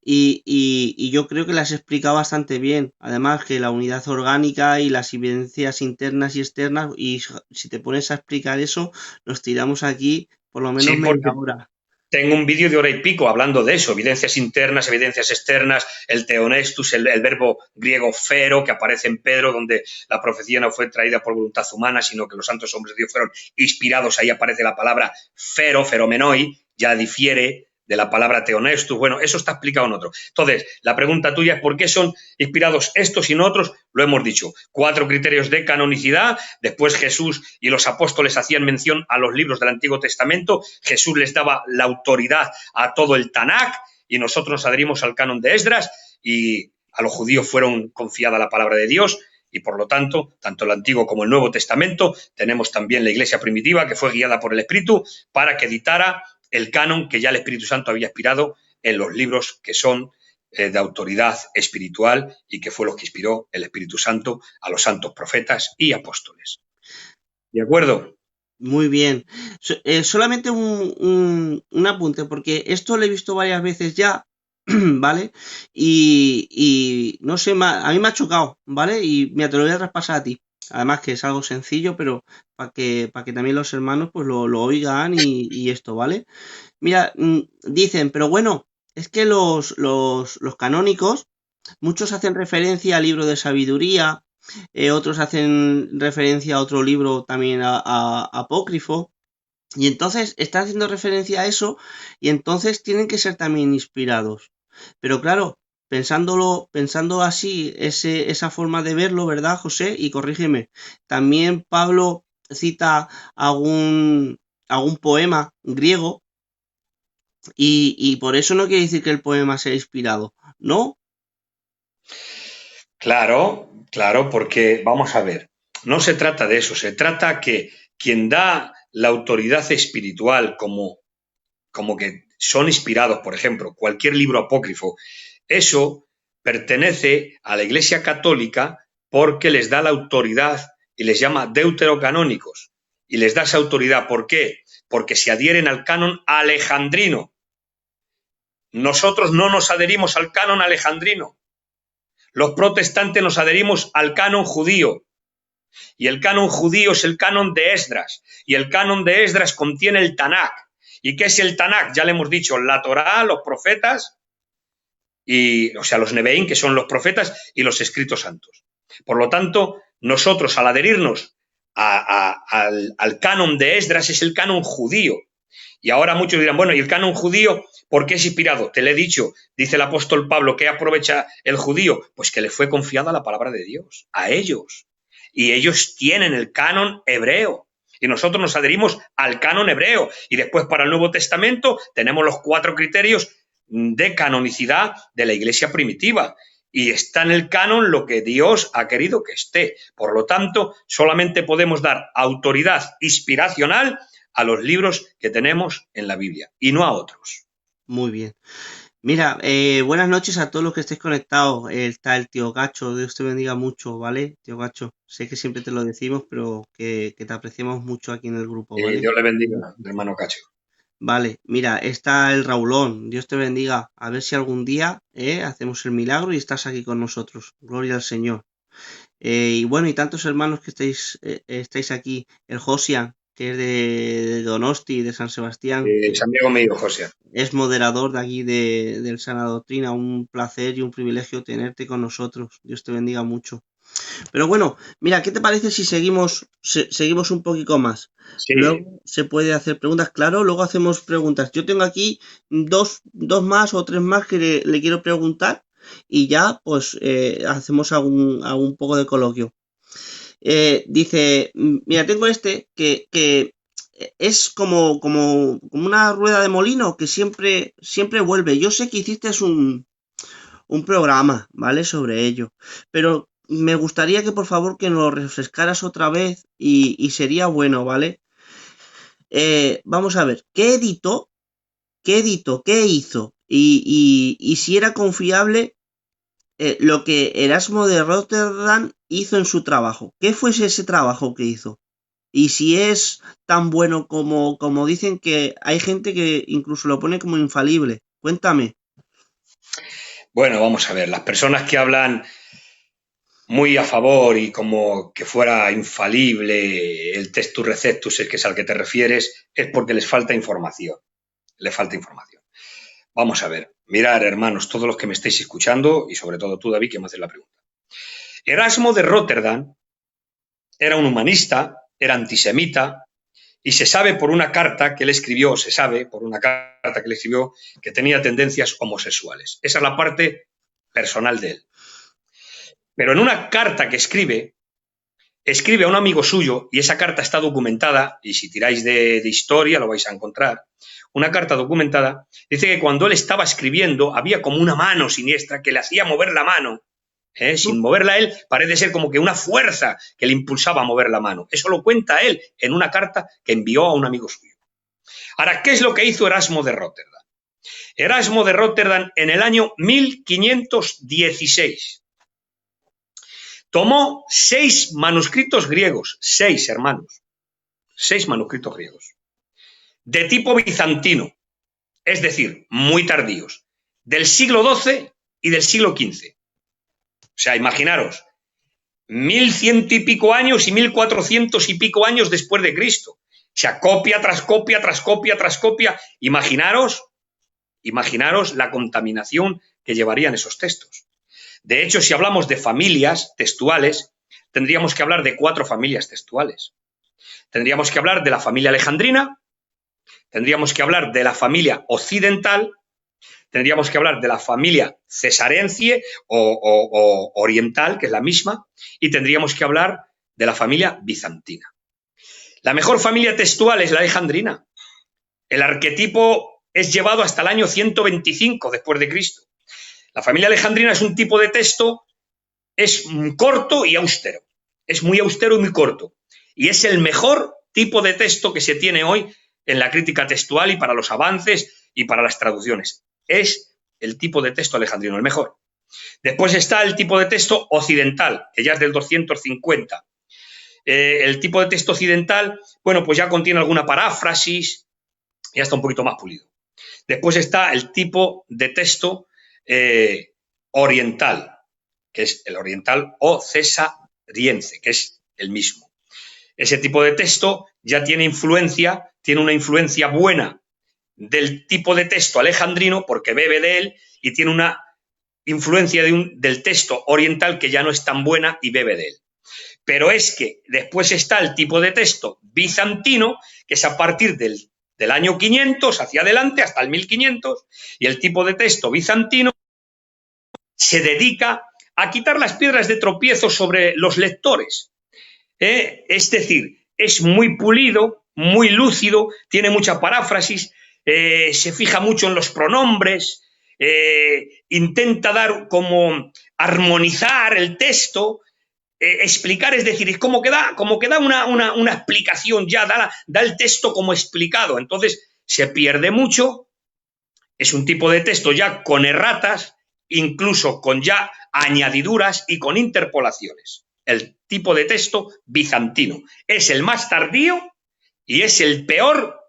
Y yo creo que las has explicado bastante bien. Además que la unidad orgánica y las evidencias internas y externas, y si te pones a explicar eso, nos tiramos aquí por lo menos Sí, media porque hora. tengo un vídeo de hora y pico hablando de eso, evidencias internas, evidencias externas, el teonestus, el verbo griego fero que aparece en Pedro, donde la profecía no fue traída por voluntad humana, sino que los santos hombres de Dios fueron inspirados. Ahí aparece la palabra fero, feromenoi, ya difiere de la palabra teonestus. Bueno, eso está explicado en otro. Entonces, la pregunta tuya es ¿por qué son inspirados estos y no otros? Lo hemos dicho. 4 criterios de canonicidad. Después Jesús y los apóstoles hacían mención a los libros del Antiguo Testamento. Jesús les daba la autoridad a todo el Tanakh y nosotros nos adherimos al canon de Esdras y a los judíos fueron confiada la palabra de Dios. Y por lo tanto, tanto el Antiguo como el Nuevo Testamento, tenemos también la Iglesia primitiva que fue guiada por el Espíritu para que editara el canon que ya el Espíritu Santo había inspirado en los libros que son de autoridad espiritual y que fue lo que inspiró el Espíritu Santo a los santos profetas y apóstoles. ¿De acuerdo? Muy bien. Solamente un apunte, porque esto lo he visto varias veces ya, ¿vale? Y no sé, a mí me ha chocado, ¿vale? Y mira, te lo voy a traspasar a ti. Además que es algo sencillo, pero para que también los hermanos pues lo oigan y esto, ¿vale? Mira, dicen, pero bueno, es que los canónicos, muchos hacen referencia al libro de sabiduría, otros hacen referencia a otro libro también apócrifo, y entonces están haciendo referencia a eso, y entonces tienen que ser también inspirados. Pero claro, pensando así, esa forma de verlo, ¿verdad, José? Y corrígeme, también Pablo cita algún poema griego y por eso no quiere decir que el poema sea inspirado, ¿no? Claro, claro, porque vamos a ver, no se trata de eso, se trata que quien da la autoridad espiritual como que son inspirados, por ejemplo, cualquier libro apócrifo, eso pertenece a la Iglesia Católica porque les da la autoridad y les llama deuterocanónicos. Y les da esa autoridad, ¿por qué? Porque se adhieren al canon alejandrino. Nosotros no nos adherimos al canon alejandrino. Los protestantes nos adherimos al canon judío. Y el canon judío es el canon de Esdras. Y el canon de Esdras contiene el Tanakh. ¿Y qué es el Tanakh? Ya le hemos dicho, la Torá, los profetas, o sea, los Nebeín, que son los profetas, y los escritos santos. Por lo tanto, nosotros al adherirnos al canon de Esdras es el canon judío. Y ahora muchos dirán, bueno, ¿y el canon judío por qué es inspirado? Te lo he dicho, dice el apóstol Pablo, ¿qué aprovecha el judío? Pues que le fue confiada la palabra de Dios, a ellos. Y ellos tienen el canon hebreo. Y nosotros nos adherimos al canon hebreo. Y después para el Nuevo Testamento tenemos los 4 criterios de canonicidad de la Iglesia primitiva. Y está en el canon lo que Dios ha querido que esté. Por lo tanto, solamente podemos dar autoridad inspiracional a los libros que tenemos en la Biblia y no a otros. Muy bien. Mira, buenas noches a todos los que estéis conectados. Está el tío Gacho, Dios te bendiga mucho, ¿vale? Tío Gacho, sé que siempre te lo decimos, pero que te apreciamos mucho aquí en el grupo, ¿vale? Dios le bendiga, hermano Cacho. Vale, mira, está el Raulón, Dios te bendiga. A ver si algún día hacemos el milagro y estás aquí con nosotros. Gloria al Señor. Y bueno, y tantos hermanos que estáis aquí. El Josian, que es de Donosti, de San Sebastián, que San Diego mío, José. es moderador de aquí del Sana Doctrina. Un placer y un privilegio tenerte con nosotros. Dios te bendiga mucho. Pero bueno, mira, ¿qué te parece si seguimos un poquito más? Sí, Luego se puede hacer preguntas, claro, luego hacemos preguntas. Yo tengo aquí dos más o tres más que le quiero preguntar y ya pues hacemos algún poco de coloquio. dice, mira, tengo este que es como una rueda de molino que siempre vuelve. Yo sé que hiciste un programa, ¿vale? Sobre ello, pero me gustaría que por favor que nos lo refrescaras otra vez y sería bueno, ¿vale? Vamos a ver, ¿qué editó? ¿Qué editó? ¿Qué hizo? Y si era confiable lo que Erasmo de Rotterdam hizo en su trabajo. ¿Qué fue ese trabajo que hizo? Y si es tan bueno como dicen, que hay gente que incluso lo pone como infalible. Cuéntame. Bueno, vamos a ver, las personas que hablan muy a favor y como que fuera infalible el textus receptus, es que es al que te refieres, es porque les falta información. Le falta información. Vamos a ver, mirar, hermanos, todos los que me estéis escuchando, y sobre todo tú, David, que me haces la pregunta. Erasmo de Rotterdam era un humanista, era antisemita, y se sabe por una carta que él escribió, que tenía tendencias homosexuales. Esa es la parte personal de él. Pero en una carta que escribe a un amigo suyo, y esa carta está documentada, y si tiráis de historia lo vais a encontrar, una carta documentada, dice que cuando él estaba escribiendo había como una mano siniestra que le hacía mover la mano, sin moverla él, parece ser como que una fuerza que le impulsaba a mover la mano. Eso lo cuenta él en una carta que envió a un amigo suyo. Ahora, ¿qué es lo que hizo Erasmo de Rotterdam? Erasmo de Rotterdam en el año 1516 tomó 6 manuscritos griegos, 6 hermanos, 6 manuscritos griegos, de tipo bizantino, es decir, muy tardíos, del siglo XII y del siglo XV. O sea, imaginaros, 1100 y pico años y 1400 y pico años después de Cristo. O sea, copia tras copia, tras copia, tras copia. Imaginaros la contaminación que llevarían esos textos. De hecho, si hablamos de familias textuales, tendríamos que hablar de 4 familias textuales. Tendríamos que hablar de la familia alejandrina, tendríamos que hablar de la familia occidental, tendríamos que hablar de la familia cesarense o oriental, que es la misma, y tendríamos que hablar de la familia bizantina. La mejor familia textual es la alejandrina. El arquetipo es llevado hasta el año 125 después de Cristo. La familia alejandrina es un tipo de texto, es corto y austero. Es muy austero y muy corto. Y es el mejor tipo de texto que se tiene hoy en la crítica textual y para los avances y para las traducciones. Es el tipo de texto alejandrino, el mejor. Después está el tipo de texto occidental, que ya es del 250. El tipo de texto occidental, bueno, pues ya contiene alguna paráfrasis, ya está un poquito más pulido. Después está el tipo de texto oriental, que es el oriental o cesariense, que es el mismo. Ese tipo de texto ya tiene una influencia buena del tipo de texto alejandrino, porque bebe de él, y tiene una influencia del texto oriental que ya no es tan buena y bebe de él. Pero es que después está el tipo de texto bizantino, que es a partir del año 500 hacia adelante hasta el 1500, y el tipo de texto bizantino se dedica a quitar las piedras de tropiezo sobre los lectores. Es decir, es muy pulido, muy lúcido, tiene mucha paráfrasis, se fija mucho en los pronombres, intenta dar como armonizar el texto, explicar, es decir, es como que da una explicación ya, da el texto como explicado, entonces se pierde mucho, es un tipo de texto ya con erratas, incluso con ya añadiduras y con interpolaciones. El tipo de texto bizantino es el más tardío y es el peor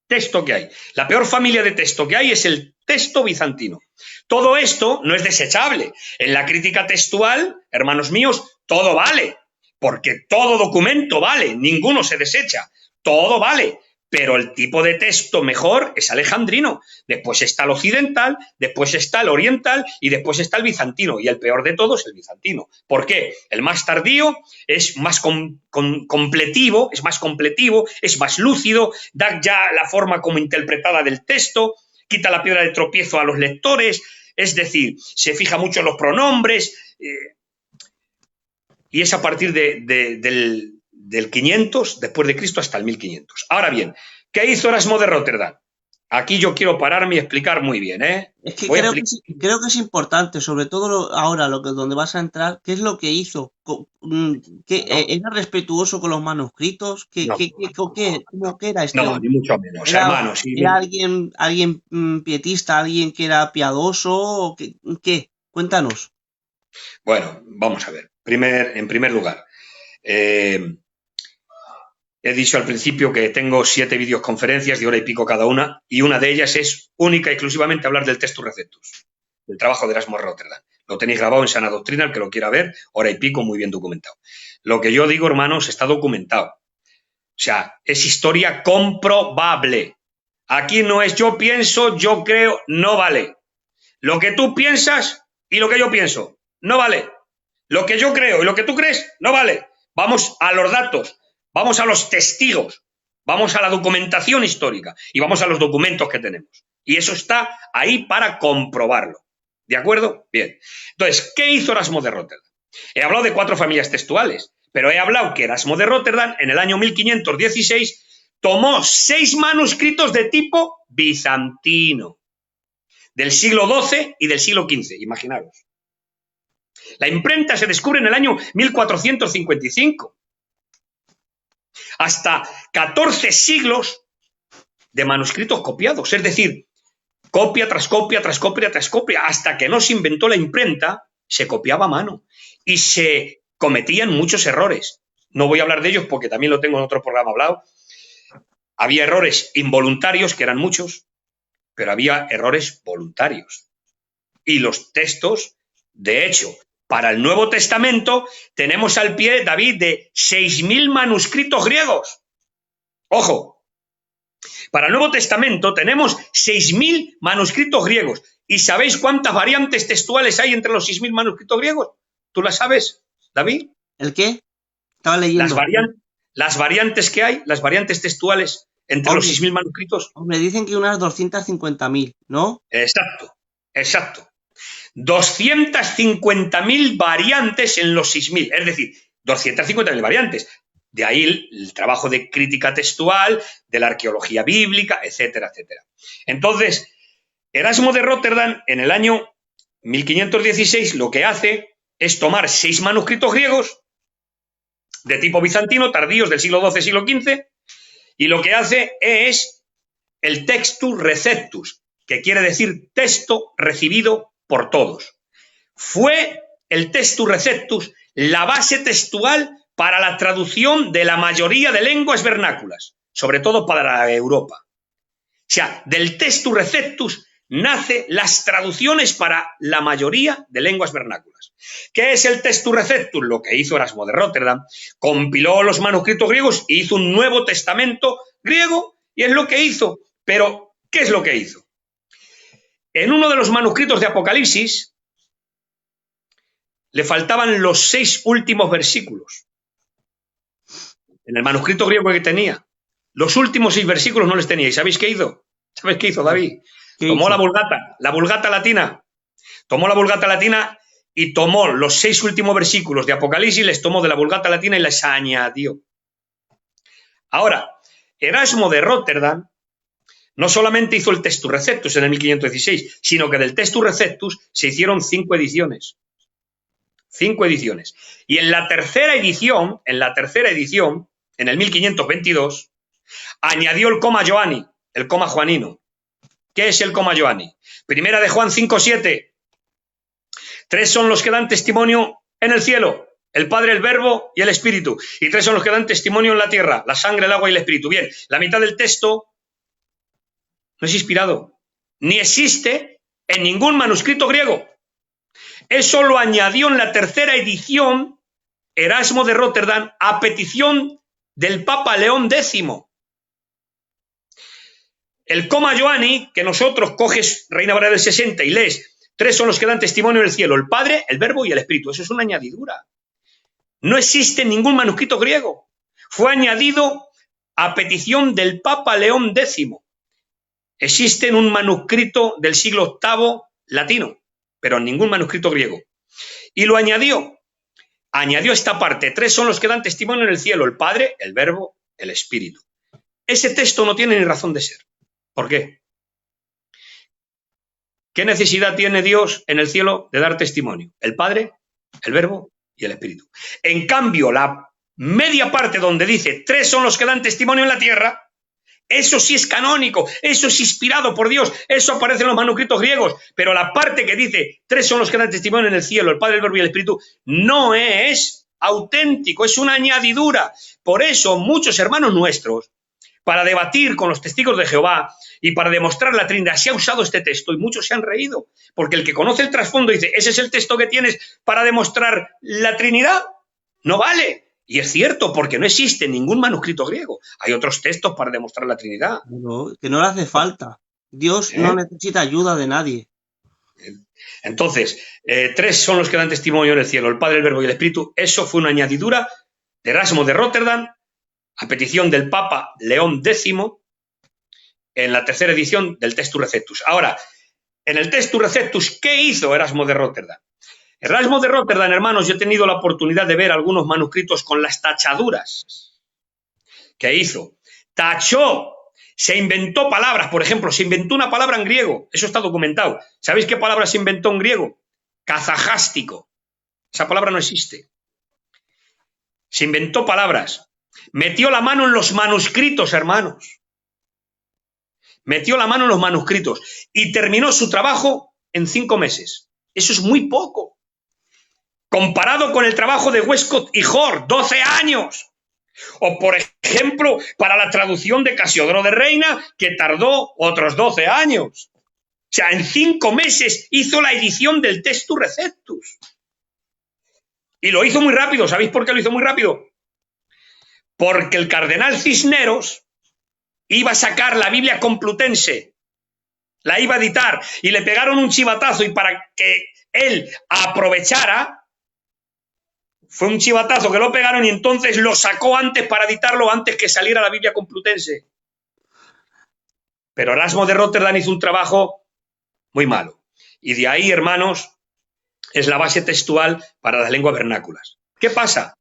texto que hay. La peor familia de texto que hay es el texto bizantino. Todo esto no es desechable. En la crítica textual, hermanos míos, todo vale, porque todo documento vale, ninguno se desecha, todo vale, pero el tipo de texto mejor es alejandrino, después está el occidental, después está el oriental y después está el bizantino, y el peor de todos es el bizantino. ¿Por qué? El más tardío es más completivo, es más lúcido, da ya la forma como interpretada del texto, quita la piedra de tropiezo a los lectores, es decir, se fija mucho en los pronombres, y es a partir del 500 después de Cristo hasta el 1500. Ahora bien, ¿qué hizo Erasmo de Rotterdam? Aquí yo quiero pararme y explicar muy bien, ¿eh? Es que Voy a explicar. creo que es importante, sobre todo ahora, donde vas a entrar, qué es lo que hizo. No, ¿Era respetuoso con los manuscritos? no, ¿Cómo que era este no, hombre? ni mucho menos, ¿Era, hermanos. era alguien pietista, alguien que era piadoso? ¿O qué? Cuéntanos. Bueno, vamos a ver. En primer lugar, eh, he dicho al principio que tengo 7 videoconferencias de hora y pico cada una, y una de ellas es única y exclusivamente hablar del Textus Receptus, del trabajo de Erasmo de Rotterdam. Lo tenéis grabado en Sana Doctrina, el que lo quiera ver, hora y pico, muy bien documentado. Lo que yo digo, hermanos, está documentado. O sea, es historia comprobable. Aquí no es yo pienso, yo creo, no vale. Lo que tú piensas y lo que yo pienso, no vale. Lo que yo creo y lo que tú crees, no vale. Vamos a los datos, vamos a los testigos, vamos a la documentación histórica y vamos a los documentos que tenemos. Y eso está ahí para comprobarlo. ¿De acuerdo? Bien. Entonces, ¿qué hizo Erasmo de Rotterdam? He hablado de 4 familias textuales, pero he hablado que Erasmo de Rotterdam, en el año 1516, tomó 6 manuscritos de tipo bizantino, del siglo XII y del siglo XV, imaginaros. La imprenta se descubre en el año 1455. Hasta 14 siglos de manuscritos copiados, es decir, copia tras copia, tras copia, tras copia, hasta que no se inventó la imprenta, se copiaba a mano y se cometían muchos errores. No voy a hablar de ellos porque también lo tengo en otro programa hablado. Había errores involuntarios, que eran muchos, pero había errores voluntarios. Y los textos, de hecho, para el Nuevo Testamento tenemos al pie, David, de 6.000 manuscritos griegos. Ojo, para el Nuevo Testamento tenemos 6.000 manuscritos griegos. ¿Y sabéis cuántas variantes textuales hay entre los 6.000 manuscritos griegos? ¿Tú las sabes, David? ¿El qué? Estaba Las, leyendo. las variantes que hay, las variantes textuales entre los Hombre, 6.000 manuscritos. hombre, dicen que unas 250.000, ¿no? Exacto, exacto. 250.000 variantes en los 6.000, es decir, 250.000 variantes. De ahí el trabajo de crítica textual, de la arqueología bíblica, etcétera, etcétera. Entonces, Erasmo de Rotterdam, en el año 1516, lo que hace es tomar 6 manuscritos griegos de tipo bizantino, tardíos del siglo XII, siglo XV, y lo que hace es el Textus Receptus, que quiere decir texto recibido por todos. Fue el Textus Receptus la base textual para la traducción de la mayoría de lenguas vernáculas, sobre todo para Europa. O sea, del Textus Receptus nace las traducciones para la mayoría de lenguas vernáculas. ¿Qué es el Textus Receptus? Lo que hizo Erasmo de Rotterdam, compiló los manuscritos griegos y hizo un Nuevo Testamento griego, y es lo que hizo. Pero, ¿qué es lo que hizo? En uno de los manuscritos de Apocalipsis le faltaban los 6 últimos versículos. En el manuscrito griego que tenía, los últimos 6 versículos no les tenía. ¿Y sabéis qué hizo? ¿Sabéis qué hizo, David? ¿Qué Tomó hizo? la Vulgata latina. Tomó la Vulgata latina y tomó los 6 últimos versículos de Apocalipsis, les tomó de la Vulgata latina y les añadió. Ahora, Erasmo de Rotterdam no solamente hizo el Textus Receptus en el 1516, sino que del Textus Receptus se hicieron 5 ediciones. 5 ediciones. Y en la tercera edición, en el 1522, añadió el Coma Joanni, el Coma Juanino. ¿Qué es el Coma Joanni? Primera de Juan 5:7. 3 son los que dan testimonio en el cielo: el Padre, el Verbo y el Espíritu. Y 3 son los que dan testimonio en la tierra: la sangre, el agua y el Espíritu. Bien, la mitad del texto no es inspirado, ni existe en ningún manuscrito griego. Eso lo añadió en la tercera edición Erasmo de Rotterdam a petición del Papa León X. El Coma Joanni, que nosotros coges Reina Valera del 60 y lees: 3 son los que dan testimonio en el cielo: el Padre, el Verbo y el Espíritu. Eso es una añadidura. No existe en ningún manuscrito griego. Fue añadido a petición del Papa León X. Existe en un manuscrito del siglo VIII latino, pero en ningún manuscrito griego. Y lo añadió añadió esta parte: 3 son los que dan testimonio en el cielo, el Padre, el Verbo, el Espíritu. Ese texto no tiene ni razón de ser. ¿Por qué? ¿Qué necesidad tiene Dios en el cielo de dar testimonio? El Padre, el Verbo y el Espíritu. En cambio, la media parte donde dice 3 son los que dan testimonio en la tierra, eso sí es canónico, eso es inspirado por Dios, eso aparece en los manuscritos griegos, pero la parte que dice 3 son los que dan testimonio en el cielo, el Padre, el Verbo y el Espíritu, no es auténtico, es una añadidura. Por eso muchos hermanos nuestros, para debatir con los testigos de Jehová y para demostrar la Trinidad, se ha usado este texto y muchos se han reído, porque el que conoce el trasfondo dice: ¿ese es el texto que tienes para demostrar la Trinidad? No vale. Y es cierto, porque no existe ningún manuscrito griego. Hay otros textos para demostrar la Trinidad. No, que no le hace falta. Dios no necesita ayuda de nadie. Entonces, 3 son los que dan testimonio en el cielo, el Padre, el Verbo y el Espíritu. Eso fue una añadidura de Erasmo de Róterdam, a petición del Papa León X, en la tercera edición del Textus Receptus. Ahora, en el Textus Receptus, ¿qué hizo Erasmo de Róterdam? Erasmo de Róterdam, hermanos, yo he tenido la oportunidad de ver algunos manuscritos con las tachaduras que hizo. Tachó, se inventó palabras, por ejemplo, se inventó una palabra en griego, eso está documentado. ¿Sabéis qué palabra se inventó en griego? Kazajástico. Esa palabra no existe. Se inventó palabras. Metió la mano en los manuscritos, hermanos. Metió la mano en los manuscritos y terminó su trabajo en 5 meses. Eso es muy poco. Comparado con el trabajo de Westcott y Hort, 12 años. O, por ejemplo, para la traducción de Casiodoro de Reina, que tardó otros 12 años. O sea, en 5 meses hizo la edición del Textus Receptus. Y lo hizo muy rápido. ¿Sabéis por qué lo hizo muy rápido? Porque el cardenal Cisneros iba a sacar la Biblia Complutense, la iba a editar, y le pegaron un chivatazo, y para que él aprovechara, fue un chivatazo que lo pegaron y entonces lo sacó antes para editarlo, antes que saliera la Biblia Complutense. Pero Erasmo de Róterdam hizo un trabajo muy malo. Y de ahí, hermanos, es la base textual para las lenguas vernáculas. ¿Qué pasa?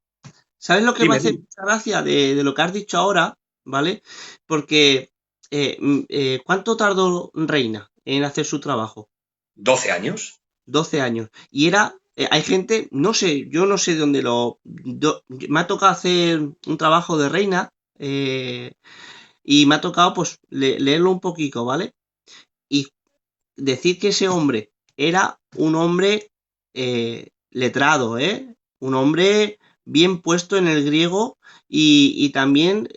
¿Sabes lo que me hace mucha gracia de lo que has dicho ahora? ¿Vale? Porque ¿cuánto tardó Reina en hacer su trabajo? 12 años. 12 años. Y era... hay gente, no sé, yo no sé dónde me ha tocado hacer un trabajo de Reina y me ha tocado pues leerlo un poquito, ¿vale? Y decir que ese hombre era un hombre letrado, un hombre bien puesto en el griego y también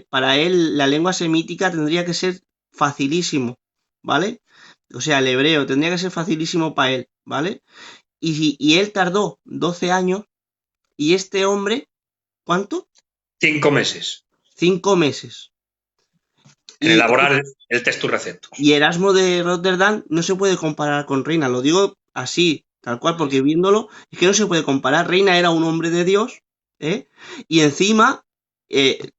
para él la lengua semítica tendría que ser facilísimo, ¿vale? O sea, el hebreo tendría que ser facilísimo para él, ¿vale? Y él tardó 12 años y este hombre, ¿cuánto? 5 meses. 5 meses. En elaborar el Textus Receptus. Y Erasmo de Róterdam no se puede comparar con Reina, lo digo así, tal cual, porque viéndolo es que no se puede comparar. Reina era un hombre de Dios, y encima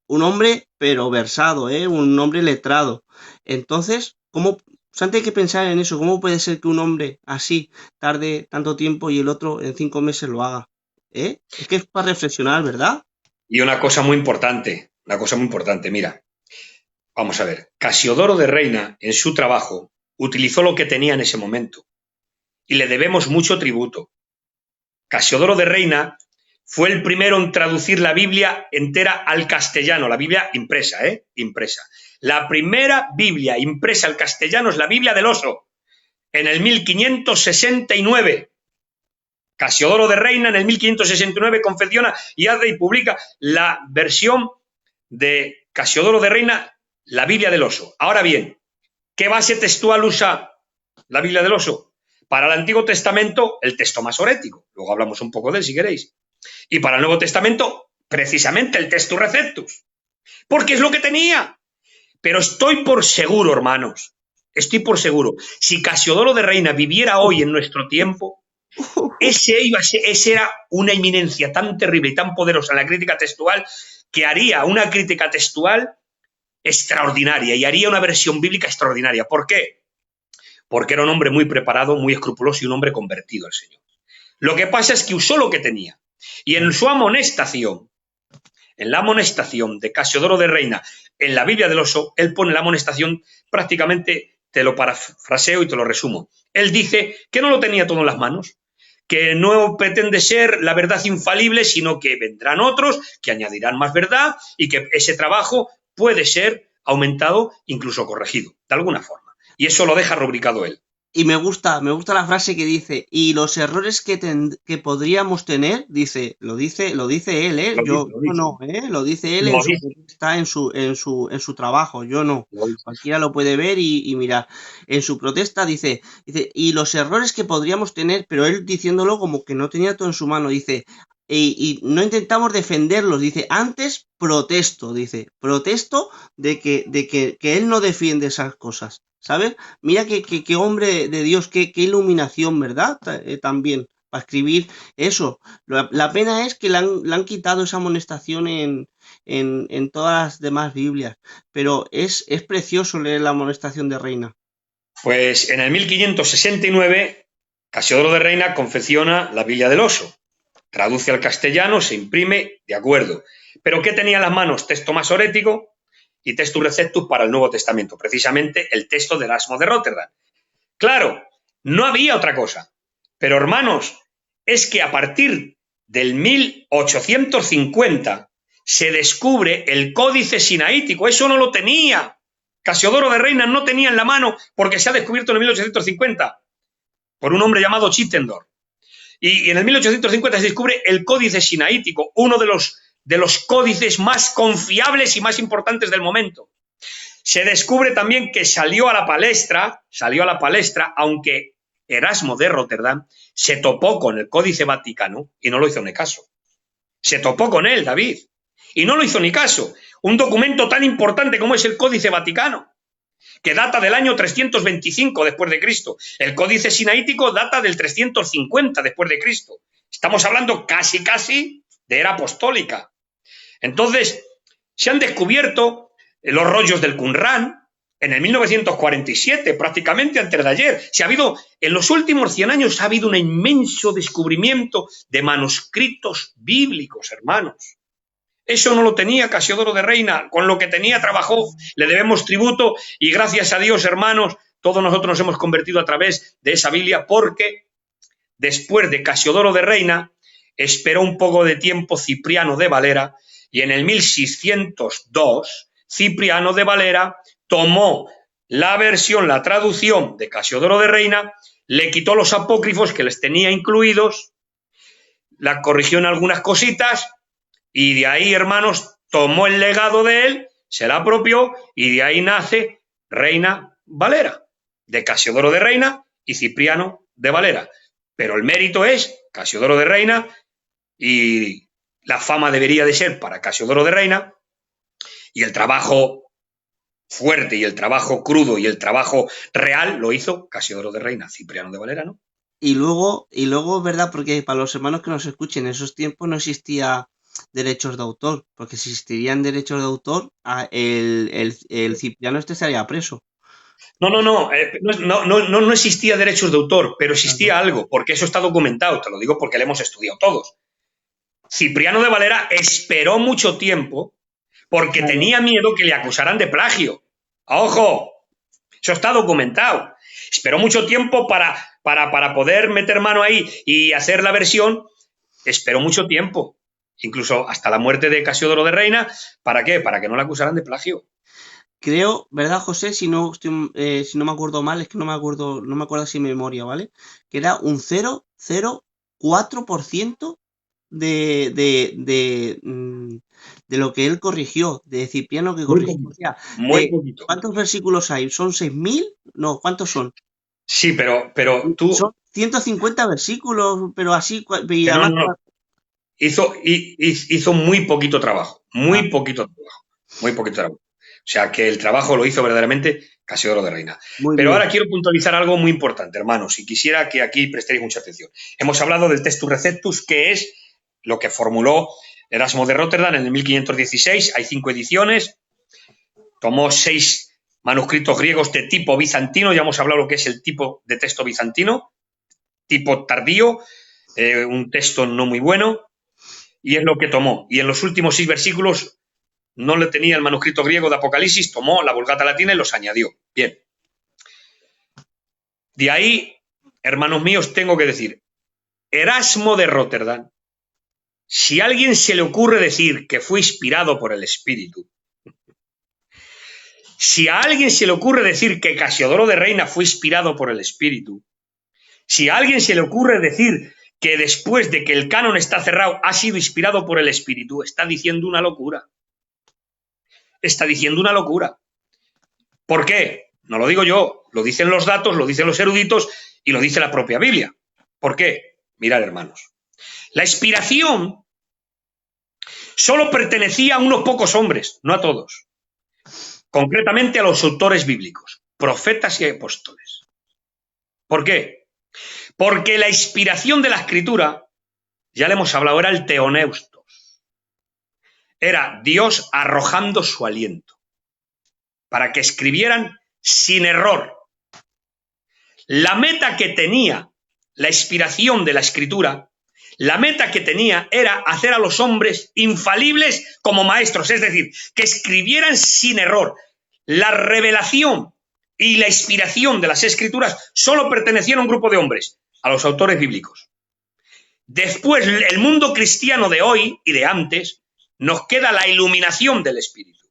un hombre pero versado, un hombre letrado. Entonces, ¿cómo? Antes hay que pensar en eso, ¿cómo puede ser que un hombre así tarde tanto tiempo y el otro en 5 meses lo haga? Es que es para reflexionar, ¿verdad? Y una cosa muy importante, mira, vamos a ver, Casiodoro de Reina en su trabajo utilizó lo que tenía en ese momento y le debemos mucho tributo. Casiodoro de Reina fue el primero en traducir la Biblia entera al castellano, la Biblia impresa, impresa. La primera Biblia impresa al castellano es la Biblia del Oso, en el 1569. Casiodoro de Reina en el 1569 confecciona y hace y publica la versión de Casiodoro de Reina, la Biblia del Oso. Ahora bien, ¿qué base textual usa la Biblia del Oso? Para el Antiguo Testamento, el texto masorético. Luego hablamos un poco de él si queréis. Y para el Nuevo Testamento, precisamente el Textus Receptus. Porque es lo que tenía. Pero estoy por seguro, hermanos, si Casiodoro de Reina viviera hoy en nuestro tiempo, ese era una eminencia tan terrible y tan poderosa en la crítica textual que haría una crítica textual extraordinaria y haría una versión bíblica extraordinaria. ¿Por qué? Porque era un hombre muy preparado, muy escrupuloso y un hombre convertido al Señor. Lo que pasa es que usó lo que tenía. Y en su amonestación, en la amonestación de Casiodoro de Reina, en la Biblia del Oso, él pone la amonestación, prácticamente te lo parafraseo y te lo resumo. Él dice que no lo tenía todo en las manos, que no pretende ser la verdad infalible, sino que vendrán otros que añadirán más verdad y que ese trabajo puede ser aumentado, incluso corregido, de alguna forma. Y eso lo deja rubricado él. Y me gusta la frase que dice, y los errores que podríamos tener, lo dice él, ¿eh? Lo dice, Yo lo dice. no, ¿eh? Lo dice él Lo dice. está en su trabajo, yo no. Lo dice. Cualquiera lo puede ver y mirar. En su protesta dice, y los errores que podríamos tener, pero él diciéndolo como que no tenía todo en su mano, dice, y no intentamos defenderlos, dice, antes protesto que él no defiende esas cosas, ¿sabes? Mira qué hombre de Dios, qué iluminación, ¿verdad? También, para escribir eso. La pena es que le han quitado esa amonestación en todas las demás Biblias, pero es precioso leer la amonestación de Reina. Pues en el 1569, Casiodoro de Reina confecciona la Biblia del Oso. Traduce al castellano, se imprime, de acuerdo. ¿Pero qué tenía en las manos? Texto masorético y Textus Receptus para el Nuevo Testamento, precisamente el texto de Erasmo de Rotterdam. Claro, no había otra cosa. Pero hermanos, es que a partir del 1850 se descubre el Códice Sinaítico. Eso no lo tenía. Casiodoro de Reina no tenía en la mano porque se ha descubierto en el 1850 por un hombre llamado Chittendorf. Y en el 1850 se descubre el Códice Sinaítico, uno de los códices más confiables y más importantes del momento. Se descubre también que salió a la palestra, aunque Erasmo de Rotterdam se topó con el Códice Vaticano y no lo hizo ni caso. Se topó con él, David, y no lo hizo ni caso. Un documento tan importante como es el Códice Vaticano, que data del año 325 después de Cristo. El Códice Sinaítico data del 350 después de Cristo. Estamos hablando casi de era apostólica. Entonces, se han descubierto los rollos del Qumrán en el 1947, prácticamente antes de ayer. En los últimos 100 años ha habido un inmenso descubrimiento de manuscritos bíblicos, hermanos. Eso no lo tenía Casiodoro de Reina, con lo que tenía trabajó, le debemos tributo y gracias a Dios, hermanos, todos nosotros nos hemos convertido a través de esa Biblia porque después de Casiodoro de Reina esperó un poco de tiempo Cipriano de Valera y en el 1602 Cipriano de Valera tomó la traducción de Casiodoro de Reina, le quitó los apócrifos que les tenía incluidos, la corrigió en algunas cositas y de ahí, hermanos, tomó el legado de él, se la apropió y de ahí nace Reina Valera, de Casiodoro de Reina y Cipriano de Valera. Pero el mérito es Casiodoro de Reina y la fama debería de ser para Casiodoro de Reina y el trabajo fuerte y el trabajo crudo y el trabajo real lo hizo Casiodoro de Reina, Cipriano de Valera, ¿no? Y luego, ¿verdad? Porque para los hermanos que nos escuchen, en esos tiempos no existía derechos de autor, porque si existirían derechos de autor, el Cipriano estaría preso. No existía derechos de autor, pero existía algo, porque eso está documentado, te lo digo porque lo hemos estudiado todos. Cipriano de Valera esperó mucho tiempo porque tenía miedo que le acusaran de plagio. ¡Ojo! Eso está documentado. Esperó mucho tiempo para poder meter mano ahí y hacer la versión. Esperó mucho tiempo, incluso hasta la muerte de Casiodoro de Reina. ¿Para qué? Para que no le acusaran de plagio. Creo, ¿verdad, José? Si no me acuerdo mal, es que no me acuerdo así en memoria, ¿vale? Que era un 0,04% de lo que él corrigió, de Cipriano que corrigió. O sea, muy poquito. ¿cuántos versículos hay? ¿Son 6.000? No, ¿cuántos son? Sí, pero tú... Son 150 versículos, pero así... Hizo muy poquito trabajo, muy poquito trabajo. O sea, que el trabajo lo hizo verdaderamente Casiodoro de Reina. Pero ahora quiero puntualizar algo muy importante, hermanos, y quisiera que aquí prestéis mucha atención. Hemos hablado del Textus Receptus, que es lo que formuló Erasmo de Rotterdam en el 1516. Hay 5 ediciones. Tomó 6 manuscritos griegos de tipo bizantino. Ya hemos hablado lo que es el tipo de texto bizantino, tipo tardío, un texto no muy bueno. y es lo que tomó. Y en los últimos 6 versículos no le tenía el manuscrito griego de Apocalipsis, tomó la Vulgata latina y los añadió. Bien. De ahí, hermanos míos, tengo que decir, Erasmo de Rotterdam, si a alguien se le ocurre decir que fue inspirado por el Espíritu, si a alguien se le ocurre decir que Casiodoro de Reina fue inspirado por el Espíritu, si a alguien se le ocurre decir que después de que el canon está cerrado ha sido inspirado por el Espíritu, está diciendo una locura. Está diciendo una locura. ¿Por qué? No lo digo yo, lo dicen los datos, lo dicen los eruditos y lo dice la propia Biblia. ¿Por qué? Mirad, hermanos. La inspiración solo pertenecía a unos pocos hombres, no a todos. Concretamente a los autores bíblicos, profetas y apóstoles. ¿Por qué? Porque la inspiración de la Escritura, ya le hemos hablado, era el teoneustos. Era Dios arrojando su aliento para que escribieran sin error. La meta que tenía la inspiración de la Escritura, la meta que tenía era hacer a los hombres infalibles como maestros, es decir, que escribieran sin error. La revelación y la inspiración de las Escrituras solo pertenecían a un grupo de hombres, a los autores bíblicos. Después, el mundo cristiano de hoy y de antes, nos queda la iluminación del Espíritu.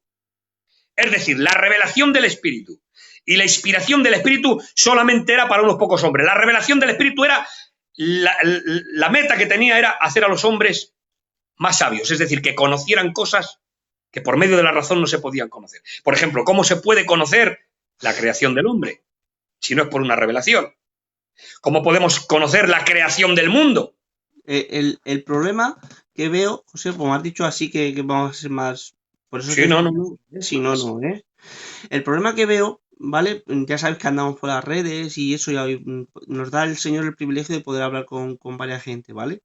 Es decir, la revelación del Espíritu y la inspiración del Espíritu solamente era para unos pocos hombres. La revelación del Espíritu era, la meta que tenía era hacer a los hombres más sabios, es decir, que conocieran cosas que por medio de la razón no se podían conocer. Por ejemplo, ¿cómo se puede conocer la creación del hombre si no es por una revelación? ¿Cómo podemos conocer la creación del mundo? El problema que veo, José, como has dicho así que vamos a ser más... Por eso sí, si no, ¿eh? El problema que veo, ¿vale? Ya sabes que andamos por las redes y eso ya nos da el Señor el privilegio de poder hablar con varias gente, ¿vale?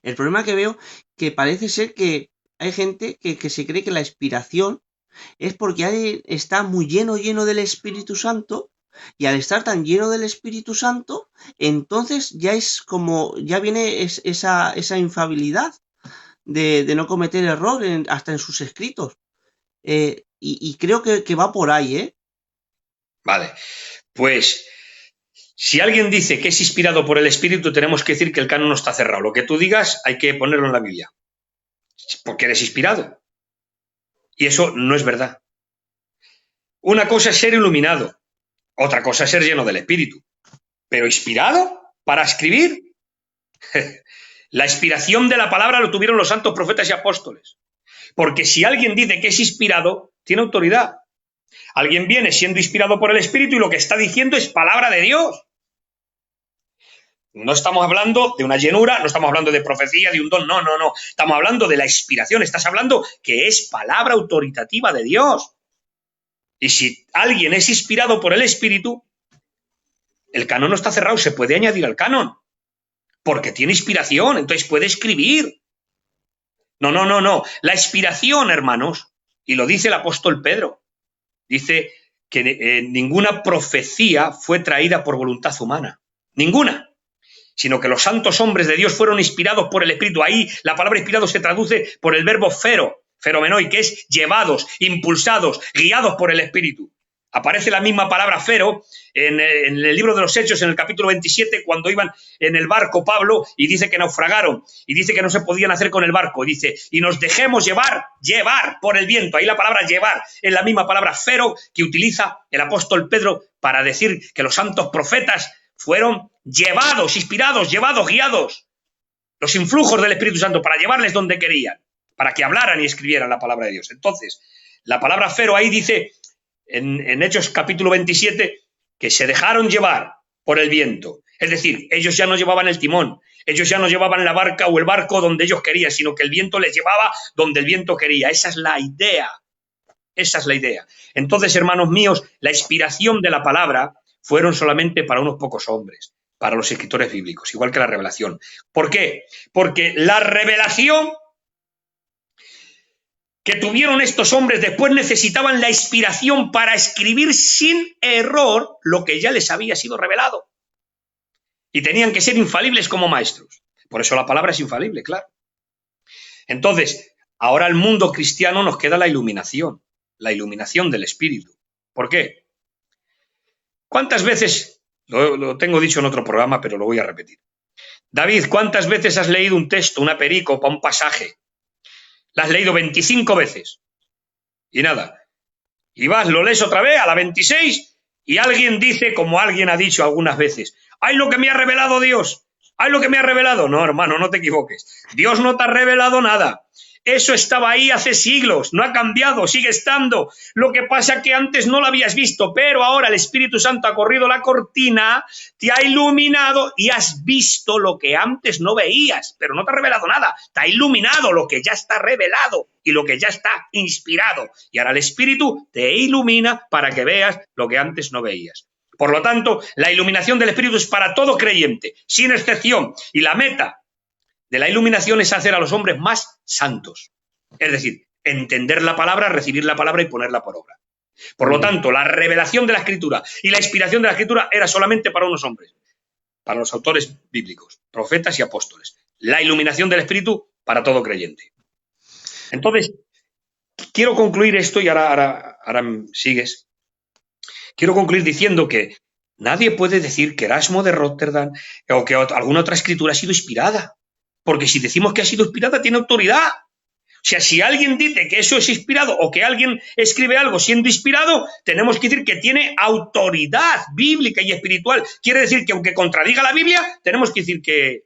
El problema que veo que parece ser que hay gente que se cree que la inspiración es porque está muy lleno del Espíritu Santo, y al estar tan lleno del Espíritu Santo, entonces ya es como, ya viene esa infabilidad de no cometer error hasta en sus escritos. Y creo que va por ahí, ¿eh? Vale, pues si alguien dice que es inspirado por el Espíritu, tenemos que decir que el canon no está cerrado. Lo que tú digas hay que ponerlo en la Biblia, porque eres inspirado. Y eso no es verdad. Una cosa es ser iluminado, otra cosa es ser lleno del Espíritu. Pero inspirado para escribir. La inspiración de la palabra lo tuvieron los santos profetas y apóstoles. Porque si alguien dice que es inspirado, tiene autoridad. Alguien viene siendo inspirado por el Espíritu y lo que está diciendo es palabra de Dios. No estamos hablando de una llenura, no estamos hablando de profecía, de un don, no. Estamos hablando de la inspiración, estás hablando que es palabra autoritativa de Dios. Y si alguien es inspirado por el Espíritu, el canon no está cerrado, se puede añadir al canon, porque tiene inspiración, entonces puede escribir. No. La inspiración, hermanos, y lo dice el apóstol Pedro, dice que ninguna profecía fue traída por voluntad humana, ninguna, sino que los santos hombres de Dios fueron inspirados por el Espíritu. Ahí la palabra inspirado se traduce por el verbo feromenoi, que es llevados, impulsados, guiados por el Espíritu. Aparece la misma palabra fero en el libro de los Hechos, en el capítulo 27, cuando iban en el barco Pablo y dice que naufragaron y dice que no se podían hacer con el barco. Dice, y nos dejemos llevar por el viento. Ahí la palabra llevar es la misma palabra fero que utiliza el apóstol Pedro para decir que los santos profetas fueron llevados, inspirados, llevados, guiados. Los influjos del Espíritu Santo para llevarles donde querían, para que hablaran y escribieran la palabra de Dios. Entonces, la palabra fero ahí dice... En Hechos capítulo 27, que se dejaron llevar por el viento. Es decir, ellos ya no llevaban el timón, ellos ya no llevaban la barca o el barco donde ellos querían, sino que el viento les llevaba donde el viento quería. Esa es la idea. Entonces, hermanos míos, la inspiración de la palabra fueron solamente para unos pocos hombres, para los escritores bíblicos, igual que la revelación. ¿Por qué? Porque la revelación que tuvieron estos hombres después necesitaban la inspiración para escribir sin error lo que ya les había sido revelado. Y tenían que ser infalibles como maestros. Por eso la palabra es infalible, claro. Entonces, ahora al mundo cristiano nos queda la iluminación del Espíritu. ¿Por qué? ¿Cuántas veces, lo tengo dicho en otro programa, pero lo voy a repetir? David, ¿cuántas veces has leído un texto, una perícopa, un pasaje? La has leído 25 veces y nada. Y vas, lo lees otra vez a la 26 y alguien dice, como alguien ha dicho algunas veces, ¡ay, lo que me ha revelado Dios! ¡Ay, lo que me ha revelado! No, hermano, no te equivoques. Dios no te ha revelado nada. Eso estaba ahí hace siglos, no ha cambiado, sigue estando. Lo que pasa es que antes no lo habías visto, pero ahora el Espíritu Santo ha corrido la cortina, te ha iluminado y has visto lo que antes no veías, pero no te ha revelado nada. Te ha iluminado lo que ya está revelado y lo que ya está inspirado. Y ahora el Espíritu te ilumina para que veas lo que antes no veías. Por lo tanto, la iluminación del Espíritu es para todo creyente, sin excepción. Y la meta de la iluminación es hacer a los hombres más santos. Es decir, entender la palabra, recibir la palabra y ponerla por obra. Por lo tanto, la revelación de la Escritura y la inspiración de la Escritura era solamente para unos hombres, para los autores bíblicos, profetas y apóstoles. La iluminación del Espíritu para todo creyente. Entonces, quiero concluir esto y ahora sigues. Quiero concluir diciendo que nadie puede decir que Erasmo de Róterdam o que alguna otra escritura ha sido inspirada. Porque si decimos que ha sido inspirada, tiene autoridad. O sea, si alguien dice que eso es inspirado o que alguien escribe algo siendo inspirado, tenemos que decir que tiene autoridad bíblica y espiritual. Quiere decir que aunque contradiga la Biblia, tenemos que decir que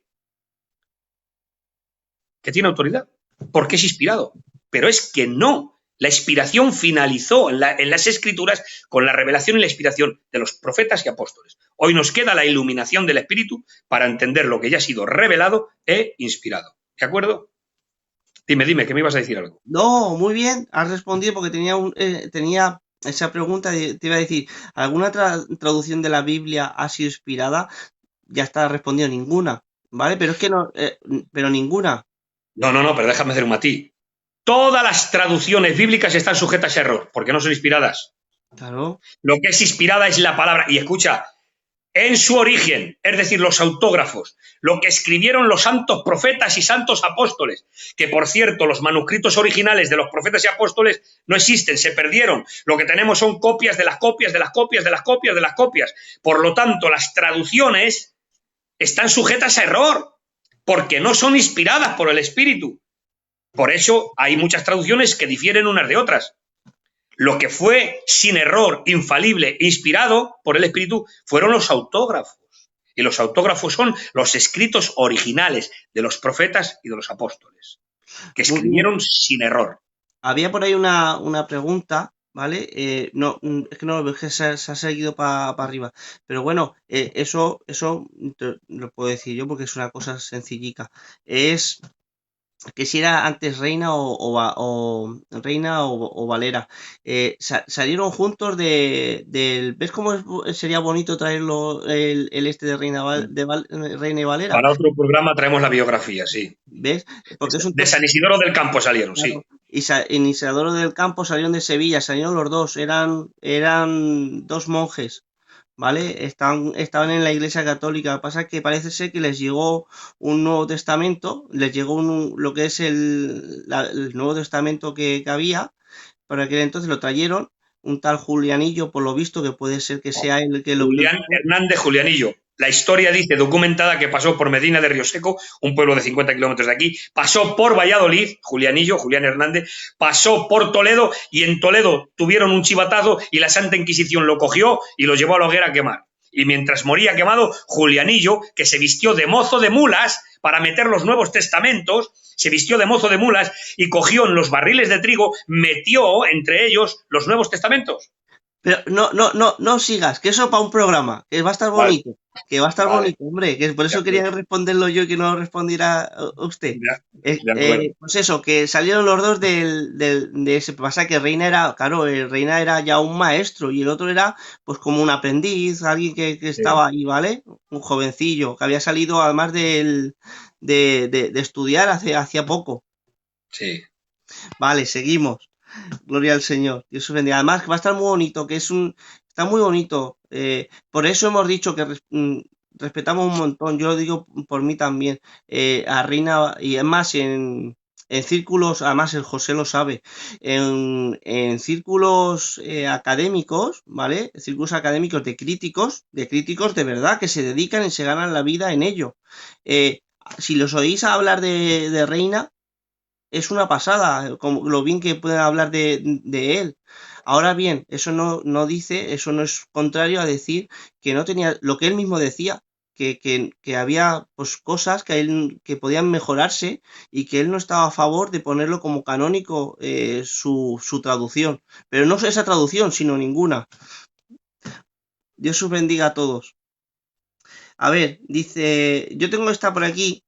tiene autoridad, porque es inspirado. Pero es que no. La inspiración finalizó en las Escrituras con la revelación y la inspiración de los profetas y apóstoles. Hoy nos queda la iluminación del Espíritu para entender lo que ya ha sido revelado e inspirado. ¿De acuerdo? Dime, que me ibas a decir algo. No, muy bien, has respondido porque tenía esa pregunta, te iba a decir, ¿alguna traducción de la Biblia ha sido inspirada? Ya está respondido ninguna, ¿vale? Pero es que no, pero ninguna. No, pero déjame hacer un matiz. Todas las traducciones bíblicas están sujetas a error, porque no son inspiradas. Claro. Lo que es inspirada es la palabra. Y escucha, en su origen, es decir, los autógrafos, lo que escribieron los santos profetas y santos apóstoles, que por cierto, los manuscritos originales de los profetas y apóstoles no existen, se perdieron. Lo que tenemos son copias de las copias, de las copias, de las copias, de las copias. Por lo tanto, las traducciones están sujetas a error, porque no son inspiradas por el Espíritu. Por eso hay muchas traducciones que difieren unas de otras. Lo que fue sin error, infalible, inspirado por el Espíritu, fueron los autógrafos. Y los autógrafos son los escritos originales de los profetas y de los apóstoles, que escribieron sin error. Había por ahí una pregunta, ¿vale? No, es que no, es que se ha seguido para arriba. Pero bueno, eso lo puedo decir yo porque es una cosa sencillica. Es que si era antes Reina o Reina o Valera. Salieron juntos del. ¿Ves cómo sería bonito traerlo el este de Reina, Reina y Valera? Para otro programa traemos la biografía, sí. ¿Ves? Porque es un de San Isidoro del Campo salieron, claro. Sí. Y en Isidoro del Campo salieron de Sevilla, salieron los dos, eran dos monjes, ¿vale? Estaban en la Iglesia Católica. Lo que pasa es que parece ser que les llegó un Nuevo Testamento, les llegó lo que es el Nuevo Testamento que había, por aquel entonces lo trajeron, un tal Julianillo, por lo visto, que puede ser que sea el que lo... Julián Hernández Julianillo. La historia dice, documentada, que pasó por Medina de Rioseco, un pueblo de 50 kilómetros de aquí, pasó por Valladolid, Julián Hernández, pasó por Toledo y en Toledo tuvieron un chivatazo y la Santa Inquisición lo cogió y lo llevó a la hoguera a quemar. Y mientras moría quemado, Julianillo, que se vistió de mozo de mulas para meter los Nuevos Testamentos, se vistió de mozo de mulas y cogió en los barriles de trigo, metió entre ellos los Nuevos Testamentos. Pero no sigas, que eso para un programa, que va a estar bonito, vale. Que va a estar bonito, hombre, que por eso quería responderlo yo y que no respondiera usted. Pues eso, que salieron los dos de ese, pasa que Reina era, claro, Reina era ya un maestro y el otro era pues como un aprendiz, alguien que estaba ahí, ¿vale? Un jovencillo, que había salido además de estudiar hacía poco. Sí. Vale, seguimos. Gloria al Señor. Dios os bendiga. Además, va a estar muy bonito, está muy bonito. Por eso hemos dicho que respetamos un montón. Yo lo digo por mí también. A Reina, y es más, en en círculos, además el José lo sabe, en círculos académicos, ¿vale? Círculos académicos de críticos de verdad, que se dedican y se ganan la vida en ello. Si los oís hablar de Reina, es una pasada, como lo bien que pueden hablar de él. Ahora bien, eso no dice, eso no es contrario a decir que no tenía, lo que él mismo decía, que había pues cosas que podían mejorarse y que él no estaba a favor de ponerlo como canónico su traducción. Pero no esa traducción, sino ninguna. Dios os bendiga a todos. A ver, dice, yo tengo esta por aquí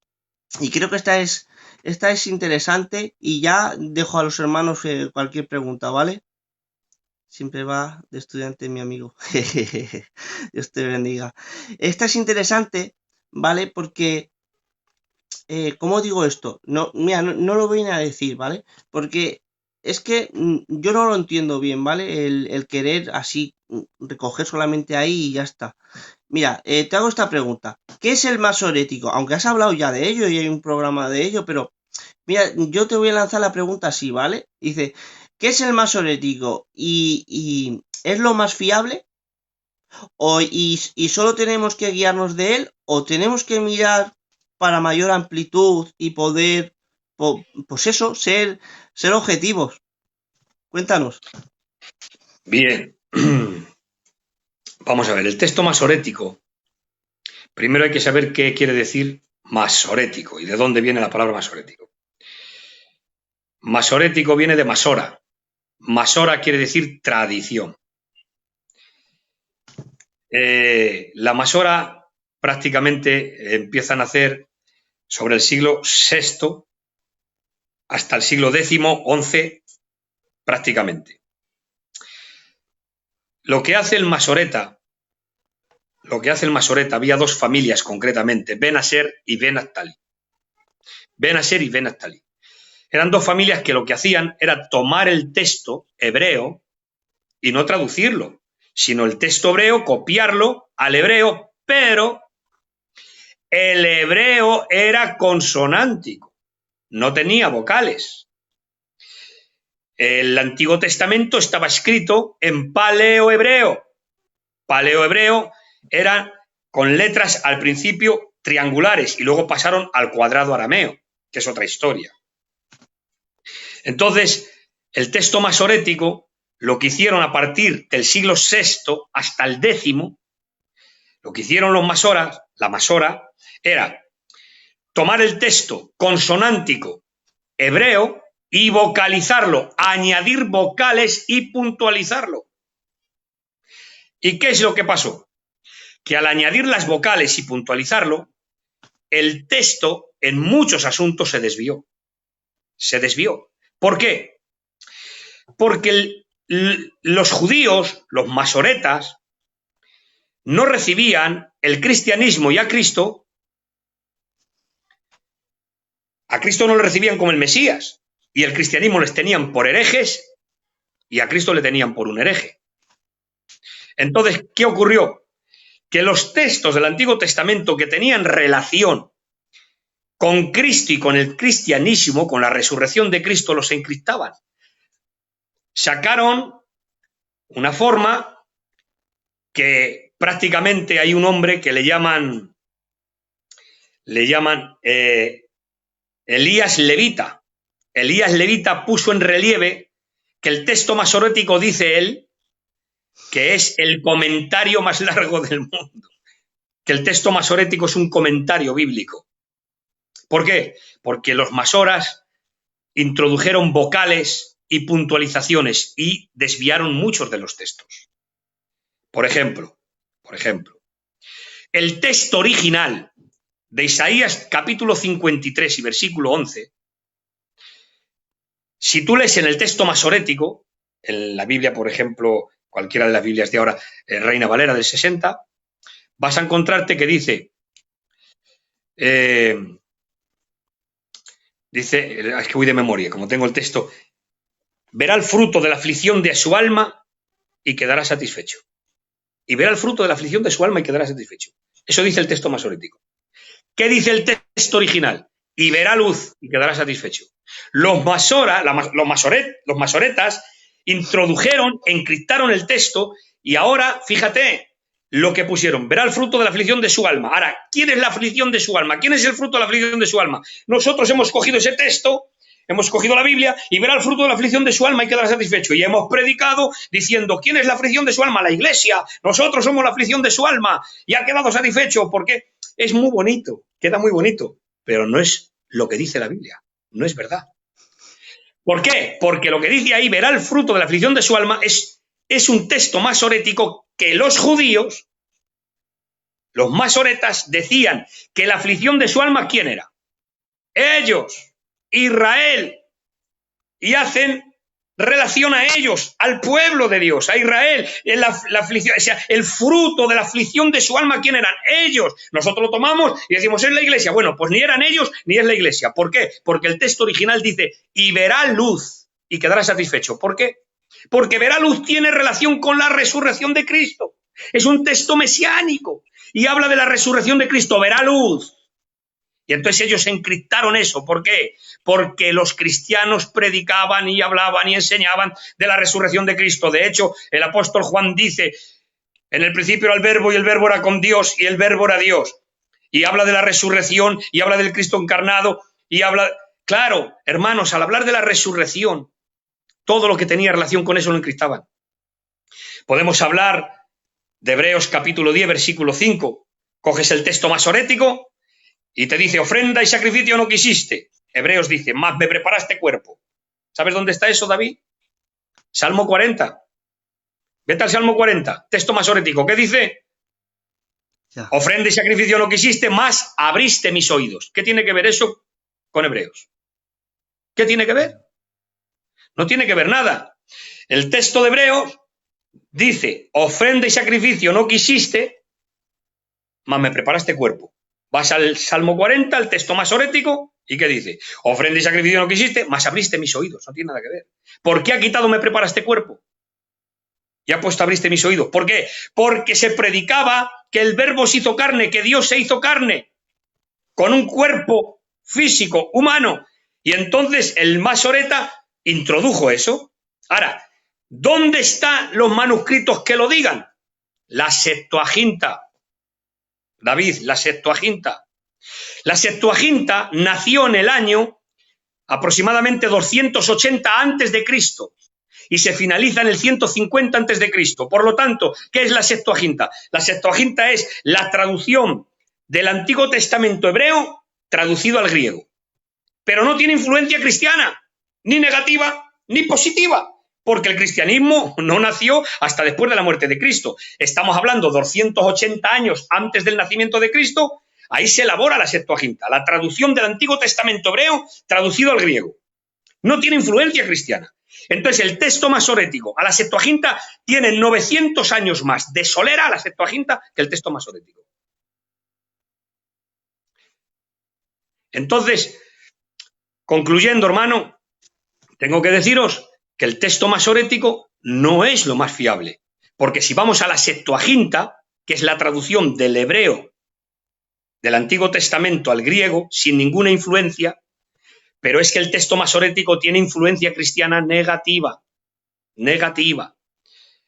y creo que esta es interesante y ya dejo a los hermanos cualquier pregunta, ¿vale? Siempre va de estudiante mi amigo. Dios te bendiga. Esta es interesante, ¿vale? Porque, ¿cómo digo esto? No, mira, no lo voy a decir, ¿vale? Porque es que yo no lo entiendo bien, ¿vale? El querer así recoger solamente ahí y ya está. Mira, te hago esta pregunta. ¿Qué es el masorético? Aunque has hablado ya de ello y hay un programa de ello, pero mira, yo te voy a lanzar la pregunta así, ¿vale? Dice, ¿qué es el masorético? ¿Y es lo más fiable? ¿Y solo tenemos que guiarnos de él? ¿O tenemos que mirar para mayor amplitud y poder, pues eso, ser objetivos? Cuéntanos. Bien, vamos a ver, el texto masorético. Primero hay que saber qué quiere decir masorético y de dónde viene la palabra masorético. Masorético viene de masora. Masora quiere decir tradición. La masora prácticamente empieza a nacer sobre el siglo VI hasta el siglo X, XI, prácticamente. Lo que hace el masoreta, había dos familias concretamente, Ben Asher y Ben Naphtali. Ben Asher y Ben Naphtali. Eran dos familias que lo que hacían era tomar el texto hebreo y no traducirlo, sino el texto hebreo, copiarlo al hebreo, pero el hebreo era consonántico, no tenía vocales. El Antiguo Testamento estaba escrito en paleohebreo. Paleohebreo era con letras al principio triangulares y luego pasaron al cuadrado arameo, que es otra historia. Entonces, el texto masorético, lo que hicieron a partir del siglo VI hasta el X, lo que hicieron los masoras, la masora, era tomar el texto consonántico hebreo y vocalizarlo, añadir vocales y puntualizarlo. ¿Y qué es lo que pasó? Que al añadir las vocales y puntualizarlo, el texto en muchos asuntos se desvió. Se desvió. ¿Por qué? Porque los judíos, los masoretas, no recibían el cristianismo y a Cristo no lo recibían como el Mesías, y el cristianismo les tenían por herejes y a Cristo le tenían por un hereje. Entonces, ¿qué ocurrió? Que los textos del Antiguo Testamento que tenían relación con Cristo y con el cristianismo, con la resurrección de Cristo, los encriptaban. Sacaron una forma que prácticamente hay un hombre que le llaman Elías Levita. Elías Levita puso en relieve que el texto masorético, dice él, que es el comentario más largo del mundo, que el texto masorético es un comentario bíblico. ¿Por qué? Porque los masoras introdujeron vocales y puntualizaciones y desviaron muchos de los textos. Por ejemplo, el texto original de Isaías capítulo 53 y versículo 11, si tú lees en el texto masorético, en la Biblia, por ejemplo, cualquiera de las Biblias de ahora, Reina Valera del 60, vas a encontrarte que dice, es que voy de memoria, como tengo el texto, verá el fruto de la aflicción de su alma y quedará satisfecho. Y verá el fruto de la aflicción de su alma y quedará satisfecho. Eso dice el texto masorético. ¿Qué dice el texto original? y verá luz y quedará satisfecho. Los masoretas introdujeron, encriptaron el texto y ahora, fíjate, lo que pusieron, verá el fruto de la aflicción de su alma. Ahora, ¿quién es la aflicción de su alma? ¿Quién es el fruto de la aflicción de su alma? Nosotros hemos cogido ese texto, hemos cogido la Biblia y verá el fruto de la aflicción de su alma y quedará satisfecho. Y hemos predicado diciendo, ¿quién es la aflicción de su alma? La iglesia. Nosotros somos la aflicción de su alma y ha quedado satisfecho porque es muy bonito, queda muy bonito, pero no es lo que dice la Biblia, no es verdad. ¿Por qué? Porque lo que dice ahí, verá el fruto de la aflicción de su alma, es un texto masorético que los judíos, los masoretas, decían que la aflicción de su alma, ¿quién era? Ellos, Israel, y hacen relación a ellos, al pueblo de Dios, a Israel, la aflicción, o sea, el fruto de la aflicción de su alma, ¿quién eran? Ellos. Nosotros lo tomamos y decimos, es la iglesia. Bueno, pues ni eran ellos ni es la iglesia. ¿Por qué? Porque el texto original dice, y verá luz y quedará satisfecho. ¿Por qué? Porque verá luz tiene relación con la resurrección de Cristo. Es un texto mesiánico y habla de la resurrección de Cristo, verá luz. Y entonces ellos encriptaron eso. ¿Por qué? Porque los cristianos predicaban y hablaban y enseñaban de la resurrección de Cristo. De hecho, el apóstol Juan dice, en el principio era el verbo y el verbo era con Dios y el verbo era Dios. Y habla de la resurrección y habla del Cristo encarnado y habla... Claro, hermanos, al hablar de la resurrección, todo lo que tenía relación con eso lo encriptaban. Podemos hablar de Hebreos capítulo 10, versículo 5. Coges el texto masorético y te dice, ofrenda y sacrificio no quisiste. Hebreos dice, más me preparaste cuerpo. ¿Sabes dónde está eso, David? Salmo 40. Vete al Salmo 40, texto masorético. ¿Qué dice? Ya. Ofrenda y sacrificio no quisiste, más abriste mis oídos. ¿Qué tiene que ver eso con Hebreos? ¿Qué tiene que ver? No tiene que ver nada. El texto de Hebreos dice, ofrenda y sacrificio no quisiste, más me preparaste cuerpo. Vas al Salmo 40, el texto masorético, ¿y qué dice? Ofrenda y sacrificio no quisiste, más abriste mis oídos. No tiene nada que ver. ¿Por qué ha quitado me preparaste cuerpo? Y ha puesto abriste mis oídos. ¿Por qué? Porque se predicaba que el verbo se hizo carne, que Dios se hizo carne, con un cuerpo físico, humano. Y entonces el masoreta introdujo eso. Ahora, ¿dónde están los manuscritos que lo digan? La Septuaginta. David, la Septuaginta. La Septuaginta nació en el año aproximadamente 280 antes de Cristo y se finaliza en el 150 antes de Cristo. Por lo tanto, ¿qué es la Septuaginta? La Septuaginta es la traducción del Antiguo Testamento hebreo traducido al griego. Pero no tiene influencia cristiana, ni negativa ni positiva, porque el cristianismo no nació hasta después de la muerte de Cristo. Estamos hablando 280 años antes del nacimiento de Cristo. Ahí se elabora la Septuaginta, la traducción del Antiguo Testamento hebreo traducido al griego. No tiene influencia cristiana. Entonces, el texto masorético a la Septuaginta tiene 900 años más de solera a la Septuaginta que el texto masorético. Entonces, concluyendo, hermano, tengo que deciros que el texto masorético no es lo más fiable, porque si vamos a la Septuaginta, que es la traducción del hebreo del Antiguo Testamento al griego, sin ninguna influencia, pero es que el texto masorético tiene influencia cristiana negativa. Negativa.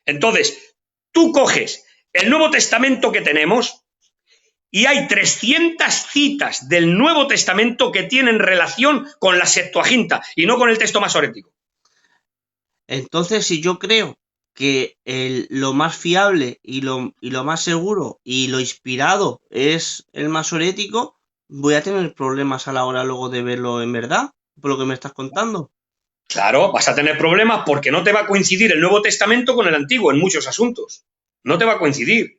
Entonces, tú coges el Nuevo Testamento que tenemos y hay 300 citas del Nuevo Testamento que tienen relación con la Septuaginta y no con el texto masorético. Entonces, si yo creo que lo más fiable y lo más seguro y lo inspirado es el masorético, voy a tener problemas a la hora luego de verlo en verdad, por lo que me estás contando. Claro, vas a tener problemas porque no te va a coincidir el Nuevo Testamento con el Antiguo en muchos asuntos. No te va a coincidir.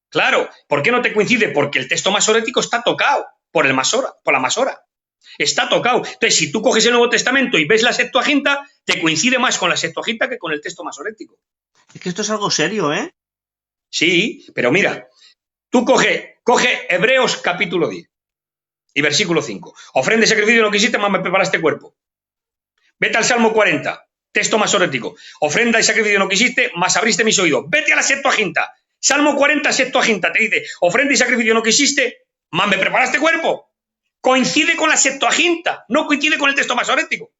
Claro, ¿por qué no te coincide? Porque el texto masorético está tocado por la masora. Está tocado. Entonces, si tú coges el Nuevo Testamento y ves la Septuaginta, te coincide más con la Septuaginta que con el texto masorético. Es que esto es algo serio, ¿eh? Sí, pero mira, tú coge Hebreos capítulo 10 y versículo 5. Ofrenda y sacrificio no quisiste, más me preparaste cuerpo. Vete al Salmo 40, texto masorético. Ofrenda y sacrificio no quisiste, más abriste mis oídos. Vete a la Septuaginta. Salmo 40, Septuaginta, te dice, ofrenda y sacrificio no quisiste, más me preparaste cuerpo. coincide con la Septuaginta, no coincide con el texto masorético.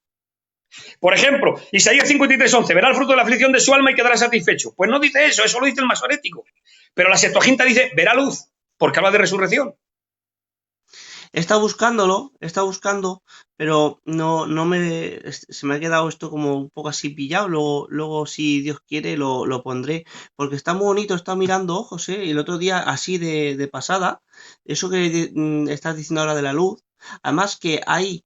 Por ejemplo, Isaías 53:11, verá el fruto de la aflicción de su alma y quedará satisfecho. Pues no dice eso lo dice el masorético. Pero la Septuaginta dice, verá luz, porque habla de resurrección. Está buscando, pero se me ha quedado esto como un poco así pillado. Luego si Dios quiere, lo pondré, porque está muy bonito, está mirando ojos, ¿eh? Y el otro día, así de pasada, eso que estás diciendo ahora de la luz, además que hay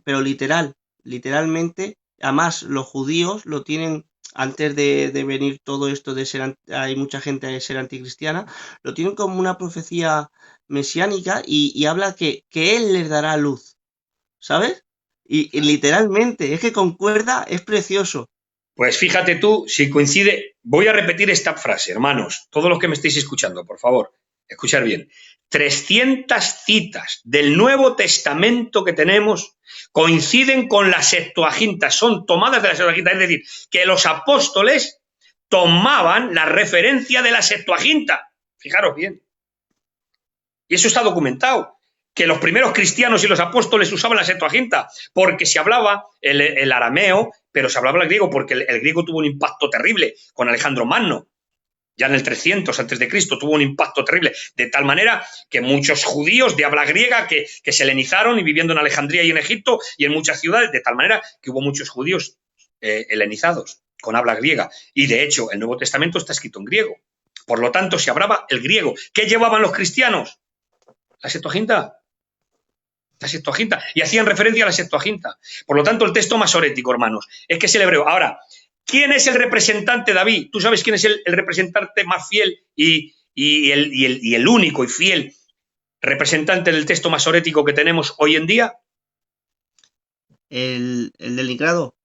pero literalmente, además los judíos lo tienen, antes de venir todo esto de hay mucha gente de ser anticristiana, lo tienen como una profecía mesiánica y habla que él les dará luz, ¿sabes? Y literalmente, es que concuerda, es precioso. Pues fíjate tú, si coincide, voy a repetir esta frase, hermanos, todos los que me estéis escuchando, por favor, escuchar bien. 300 citas del Nuevo Testamento que tenemos coinciden con la Septuaginta, son tomadas de la Septuaginta, es decir, que los apóstoles tomaban la referencia de la Septuaginta. Fijaros bien. Y eso está documentado, que los primeros cristianos y los apóstoles usaban la Septuaginta, porque se hablaba el arameo, pero se hablaba el griego, porque el griego tuvo un impacto terrible con Alejandro Magno. Ya en el 300 a.C. tuvo un impacto terrible, de tal manera que muchos judíos de habla griega que se helenizaron y viviendo en Alejandría y en Egipto y en muchas ciudades, de tal manera que hubo muchos judíos helenizados con habla griega. Y de hecho, el Nuevo Testamento está escrito en griego. Por lo tanto, se hablaba el griego. ¿Qué llevaban los cristianos? La Septuaginta. La Septuaginta. Y hacían referencia a la Septuaginta. Por lo tanto, el texto masorético, hermanos, es que es el hebreo. Ahora, ¿quién es el representante, David? ¿Tú sabes quién es el representante más fiel y el único y fiel representante del texto masorético que tenemos hoy en día? El de Leningrado.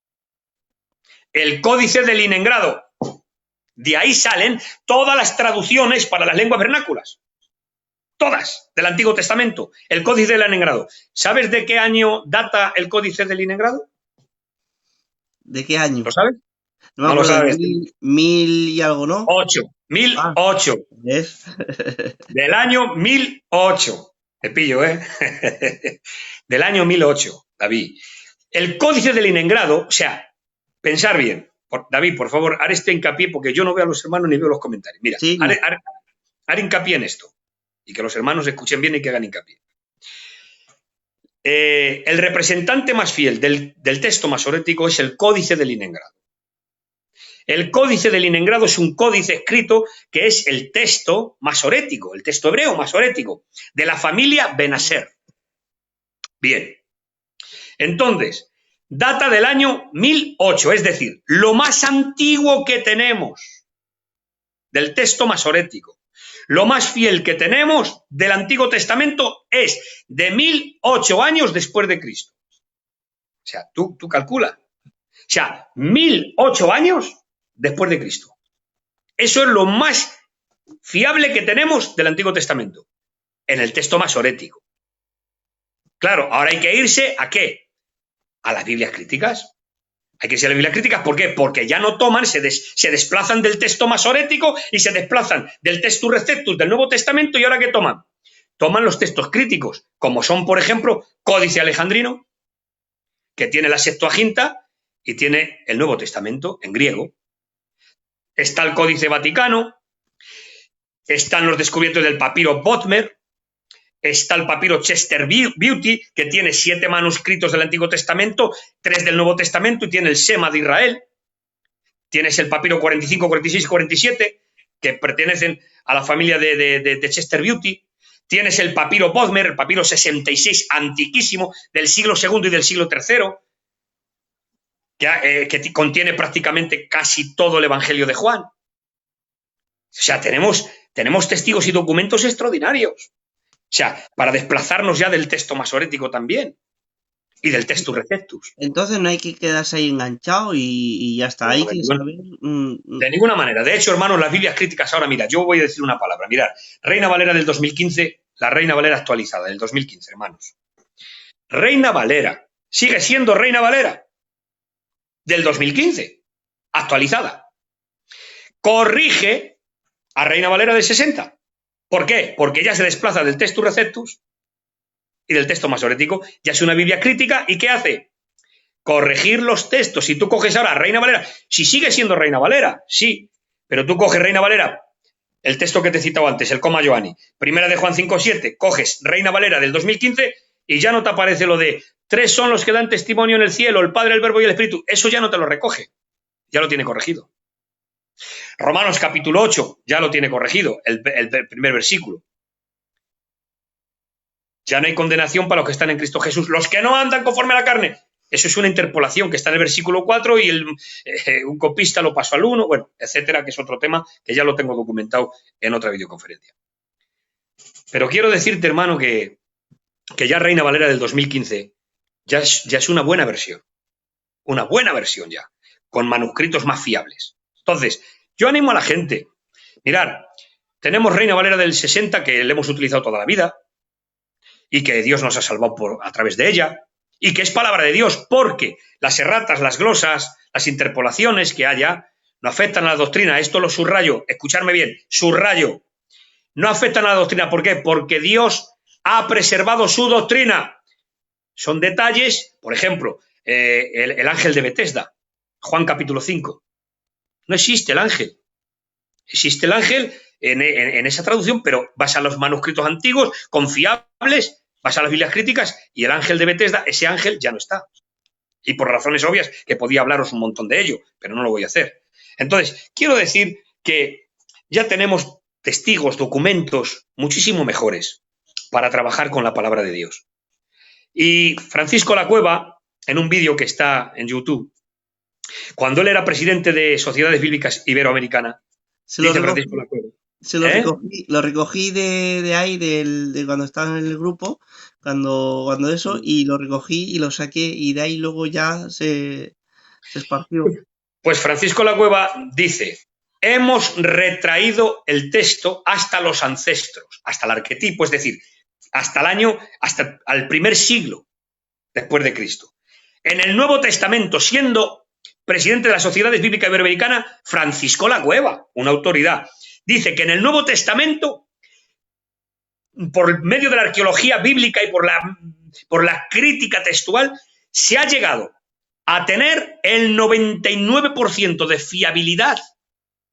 El Códice de Leningrado. De ahí salen todas las traducciones para las lenguas vernáculas. Todas, del Antiguo Testamento. El Códice de Leningrado. ¿Sabes de qué año data el Códice de Leningrado? ¿De qué año? ¿Lo sabes? No lo sabes. Mil y algo, ¿no? 1008. ¿Ves? Del año 1008. Te pillo, ¿eh? Del año 1008, David. El Códice de Leningrado, o sea, pensar bien. David, por favor, haz este hincapié porque yo no veo a los hermanos ni veo los comentarios. Mira, sí. haz hincapié en esto. Y que los hermanos escuchen bien y que hagan hincapié. El representante más fiel del texto masorético es el Códice de Leningrado. El Códice de Leningrado es un códice escrito que es el texto masorético, el texto hebreo masorético, de la familia Ben-Aser. Bien. Entonces, data del año 1008, es decir, lo más antiguo que tenemos del texto masorético. Lo más fiel que tenemos del Antiguo Testamento es de 1008 años después de Cristo. O sea, tú calcula. O sea, 1008 años después de Cristo. Eso es lo más fiable que tenemos del Antiguo Testamento, en el texto masorético. Claro, ahora hay que irse ¿a qué? A las Biblias críticas. Hay que irse a las Biblias críticas, ¿por qué? Porque ya no toman, se desplazan del texto masorético y se desplazan del Textus Receptus del Nuevo Testamento, ¿y ahora qué toman? Toman los textos críticos, como son, por ejemplo, Códice Alejandrino, que tiene la Septuaginta y tiene el Nuevo Testamento en griego. Está el Códice Vaticano, están los descubrimientos del papiro Bodmer, está el papiro Chester Beatty, que tiene 7 manuscritos del Antiguo Testamento, 3 del Nuevo Testamento, y tiene el Sema de Israel. Tienes el papiro 45, 46 y 47, que pertenecen a la familia de Chester Beatty. Tienes el papiro Bodmer, el papiro 66, antiquísimo, del siglo II y del siglo III, que contiene prácticamente casi todo el Evangelio de Juan. O sea, tenemos testigos y documentos extraordinarios. O sea, para desplazarnos ya del texto masorético también y del Textus Receptus. Entonces no hay que quedarse ahí enganchado y ya está. Hay que saber. De ninguna manera. De hecho, hermanos, las Biblias críticas ahora, mira, yo voy a decir una palabra. Mirad, Reina Valera del 2015, la Reina Valera actualizada del 2015, hermanos. Reina Valera, sigue siendo Reina Valera del 2015, actualizada. Corrige a Reina Valera del 60. ¿Por qué? Porque ella se desplaza del Textus Receptus y del texto masorético, ya es una Biblia crítica. ¿Y qué hace? Corregir los textos. Si tú coges ahora Reina Valera, si sigue siendo Reina Valera, sí, pero tú coges Reina Valera, el texto que te he citado antes, el Coma Giovanni, primera de Juan 5:7, coges Reina Valera del 2015 y ya no te aparece lo de 3 son los que dan testimonio en el cielo, el Padre, el Verbo y el Espíritu. Eso ya no te lo recoge, ya lo tiene corregido. Romanos capítulo 8 ya lo tiene corregido, el primer versículo. Ya no hay condenación para los que están en Cristo Jesús. Los que no andan conforme a la carne. Eso es una interpolación que está en el versículo 4 y un copista lo pasó al 1, bueno, etcétera, que es otro tema que ya lo tengo documentado en otra videoconferencia. Pero quiero decirte, hermano, que ya Reina Valera del 2015 ya es una buena versión ya, con manuscritos más fiables. Entonces, yo animo a la gente. Mirad, tenemos Reina Valera del 60 que le hemos utilizado toda la vida y que Dios nos ha salvado a través de ella y que es palabra de Dios porque las erratas, las glosas, las interpolaciones que haya no afectan a la doctrina. Esto lo subrayo, escuchadme bien, subrayo. No afectan a la doctrina. ¿Por qué? Porque Dios ha preservado su doctrina. Son detalles, por ejemplo, el ángel de Betesda, Juan capítulo 5. No existe el ángel. Existe el ángel en esa traducción, pero vas a los manuscritos antiguos, confiables, vas a las Biblias críticas y el ángel de Betesda, ese ángel ya no está. Y por razones obvias que podía hablaros un montón de ello, pero no lo voy a hacer. Entonces, quiero decir que ya tenemos testigos, documentos muchísimo mejores para trabajar con la palabra de Dios. Y Francisco Lacueva, en un vídeo que está en YouTube, cuando él era presidente de Sociedades Bíblicas Iberoamericanas, dice Francisco Lacueva. Lo recogí de ahí, de cuando estaba en el grupo, cuando eso, y lo recogí y lo saqué, y de ahí luego ya se esparció. Pues Francisco Lacueva dice: hemos retraído el texto hasta los ancestros, hasta el arquetipo, es decir, hasta al primer siglo después de Cristo. En el Nuevo Testamento, siendo presidente de las Sociedades Bíblicas Iberoamericanas, Francisco Lacueva, una autoridad, dice que en el Nuevo Testamento, por medio de la arqueología bíblica y por la crítica textual, se ha llegado a tener el 99% de fiabilidad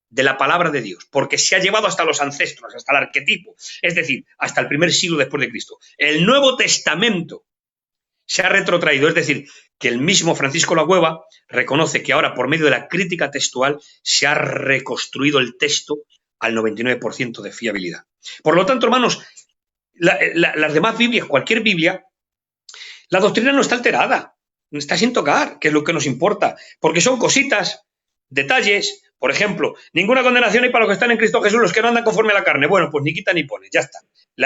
de la palabra de Dios, porque se ha llevado hasta los ancestros, hasta el arquetipo, es decir, hasta el primer siglo después de Cristo. El Nuevo Testamento se ha retrotraído, es decir, que el mismo Francisco Lacueva reconoce que ahora, por medio de la crítica textual, se ha reconstruido el texto al 99% de fiabilidad. Por lo tanto, hermanos, las demás Biblias, cualquier Biblia, la doctrina no está alterada, está sin tocar, que es lo que nos importa, porque son cositas, detalles. Por ejemplo, ninguna condenación hay para los que están en Cristo Jesús, los que no andan conforme a la carne. Bueno, pues ni quita ni pone, ya está.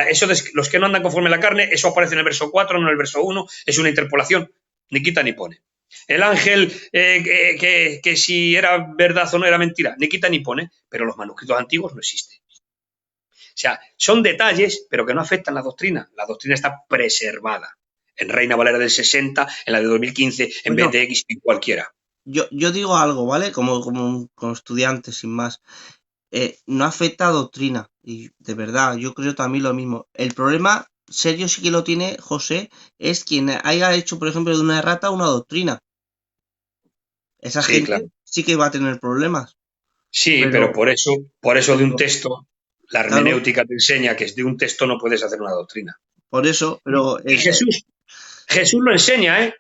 Eso de los que no andan conforme a la carne, eso aparece en el verso 4, no en el verso 1, es una interpolación, ni quita ni pone. El ángel, que si era verdad o no era mentira, ni quita ni pone, pero los manuscritos antiguos no existen. O sea, son detalles, pero que no afectan la doctrina. La doctrina está preservada. En Reina Valera del 60, en la de 2015, en BTX, en cualquiera. Yo digo algo, ¿vale? Como estudiante, sin más. No afecta a doctrina. Y de verdad, yo creo también lo mismo. El problema serio sí que lo tiene José, es quien haya hecho, por ejemplo, de una errata una doctrina. Esa gente claro, sí que va a tener problemas. Sí, pero por eso de un texto, la hermenéutica te enseña que de un texto no puedes hacer una doctrina. Por eso, pero... Y Jesús lo enseña, ¿eh?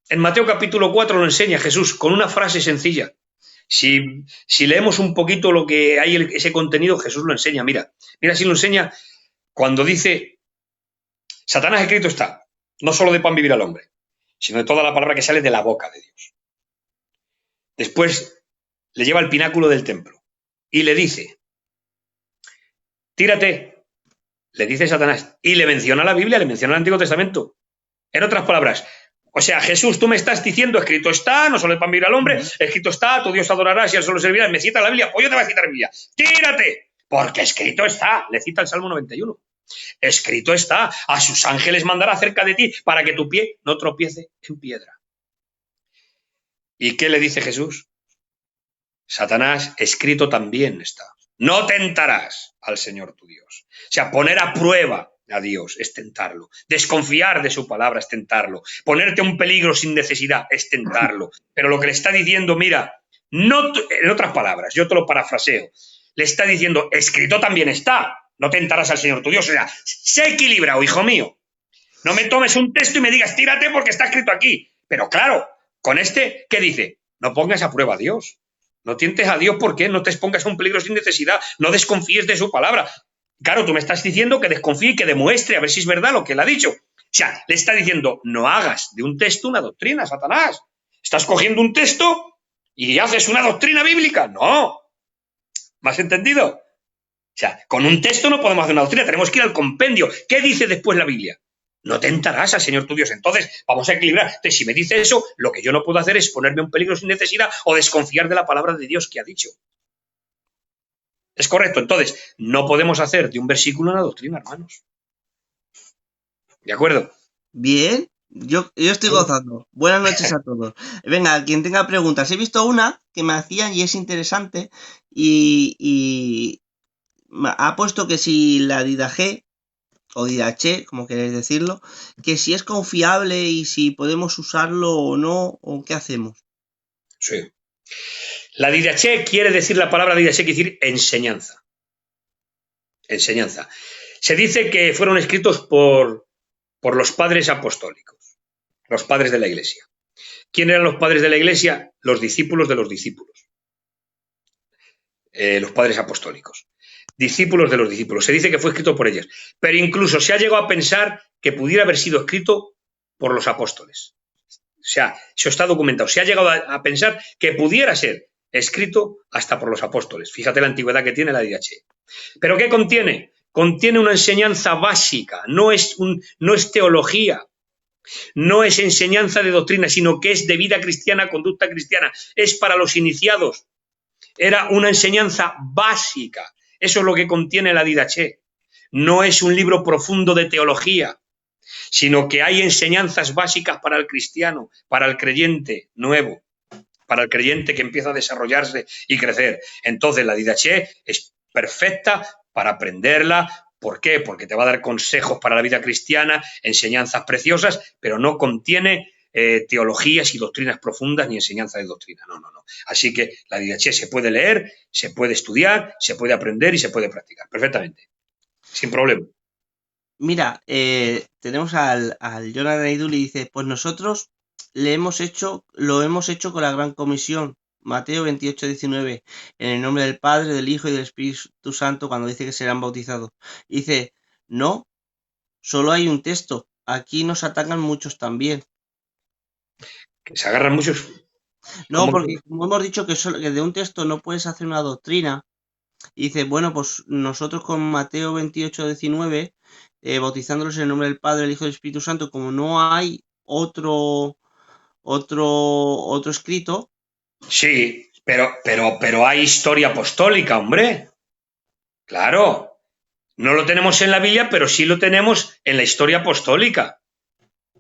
En Mateo capítulo 4 lo enseña Jesús con una frase sencilla. Si leemos un poquito lo que hay ese contenido, Jesús lo enseña. Mira si lo enseña cuando dice: Satanás escrito está, no solo de pan vivirá el hombre, sino de toda la palabra que sale de la boca de Dios. Después le lleva al pináculo del templo y le dice: tírate, le dice Satanás, y le menciona la Biblia, le menciona el Antiguo Testamento. En otras palabras, o sea, Jesús, tú me estás diciendo, escrito está, no solo de pan vivirá el hombre, escrito está, tu Dios adorarás y al solo servirás. Me cita la Biblia, pues yo te voy a citar la Biblia. ¡Tírate! Porque escrito está. Le cita el Salmo 91. Escrito está, a sus ángeles mandará cerca de ti para que tu pie no tropiece en piedra. ¿Y qué le dice Jesús? Satanás, escrito también está: no tentarás al Señor tu Dios. O sea, poner a prueba a Dios es tentarlo. Desconfiar de su palabra es tentarlo. Ponerte a un peligro sin necesidad es tentarlo. Pero lo que le está diciendo, mira, no, en otras palabras, yo te lo parafraseo, le está diciendo, escrito también está, no tentarás al Señor tu Dios. O sea, sé equilibrado, hijo mío. No me tomes un texto y me digas, tírate porque está escrito aquí. Pero claro, con este, ¿qué dice? No pongas a prueba a Dios. No tientes a Dios, ¿por qué? No te expongas a un peligro sin necesidad. No desconfíes de su palabra. Claro, tú me estás diciendo que desconfíe y que demuestre a ver si es verdad lo que él ha dicho. O sea, le está diciendo, no hagas de un texto una doctrina, Satanás. Estás cogiendo un texto y haces una doctrina bíblica. No. ¿Me has entendido? O sea, con un texto no podemos hacer una doctrina, tenemos que ir al compendio. ¿Qué dice después la Biblia? No tentarás al Señor tu Dios. Entonces, vamos a equilibrar. Entonces, si me dice eso, lo que yo no puedo hacer es ponerme un peligro sin necesidad o desconfiar de la palabra de Dios que ha dicho. Es correcto. Entonces, no podemos hacer de un versículo una doctrina, hermanos. ¿De acuerdo? Bien, yo estoy gozando. Buenas noches a todos. Venga, quien tenga preguntas. He visto una que me hacían y es interesante y ha puesto que si la Didache o Didache, como queréis decirlo, que si es confiable y si podemos usarlo o no, o qué hacemos. Sí. La Didache quiere decir, la palabra Didache quiere decir enseñanza. Enseñanza. Se dice que fueron escritos por los padres apostólicos, los padres de la Iglesia. ¿Quién eran los padres de la Iglesia? Los discípulos de los discípulos. Los padres apostólicos. Discípulos de los discípulos. Se dice que fue escrito por ellos. Pero incluso se ha llegado a pensar que pudiera haber sido escrito por los apóstoles. O sea, eso está documentado. Se ha llegado a pensar que pudiera ser escrito hasta por los apóstoles. Fíjate la antigüedad que tiene la Didache. ¿Pero qué contiene? Contiene una enseñanza básica, no es teología, no es enseñanza de doctrina, sino que es de vida cristiana, conducta cristiana, es para los iniciados. Era una enseñanza básica, eso es lo que contiene la Didache. No es un libro profundo de teología, sino que hay enseñanzas básicas para el cristiano, para el creyente nuevo, para el creyente que empieza a desarrollarse y crecer. Entonces la Didache es perfecta para aprenderla. ¿Por qué? Porque te va a dar consejos para la vida cristiana, enseñanzas preciosas, pero no contiene teologías y doctrinas profundas ni enseñanza de doctrina. No. Así que la Didache se puede leer, se puede estudiar, se puede aprender y se puede practicar perfectamente, sin problema. Mira, tenemos al Jonathan Aidul y dice, pues nosotros lo hemos hecho con la Gran Comisión, Mateo 28, 19, en el nombre del Padre, del Hijo y del Espíritu Santo, cuando dice que serán bautizados. Dice, no, solo hay un texto, aquí nos atacan muchos también. Que se agarran muchos. No, porque como hemos dicho que de un texto no puedes hacer una doctrina, y dice, bueno, pues nosotros con Mateo 28, 19, bautizándolos en el nombre del Padre, del Hijo y del Espíritu Santo, como no hay otro escrito. Sí, pero hay historia apostólica, hombre. Claro. No lo tenemos en la Biblia, pero sí lo tenemos en la historia apostólica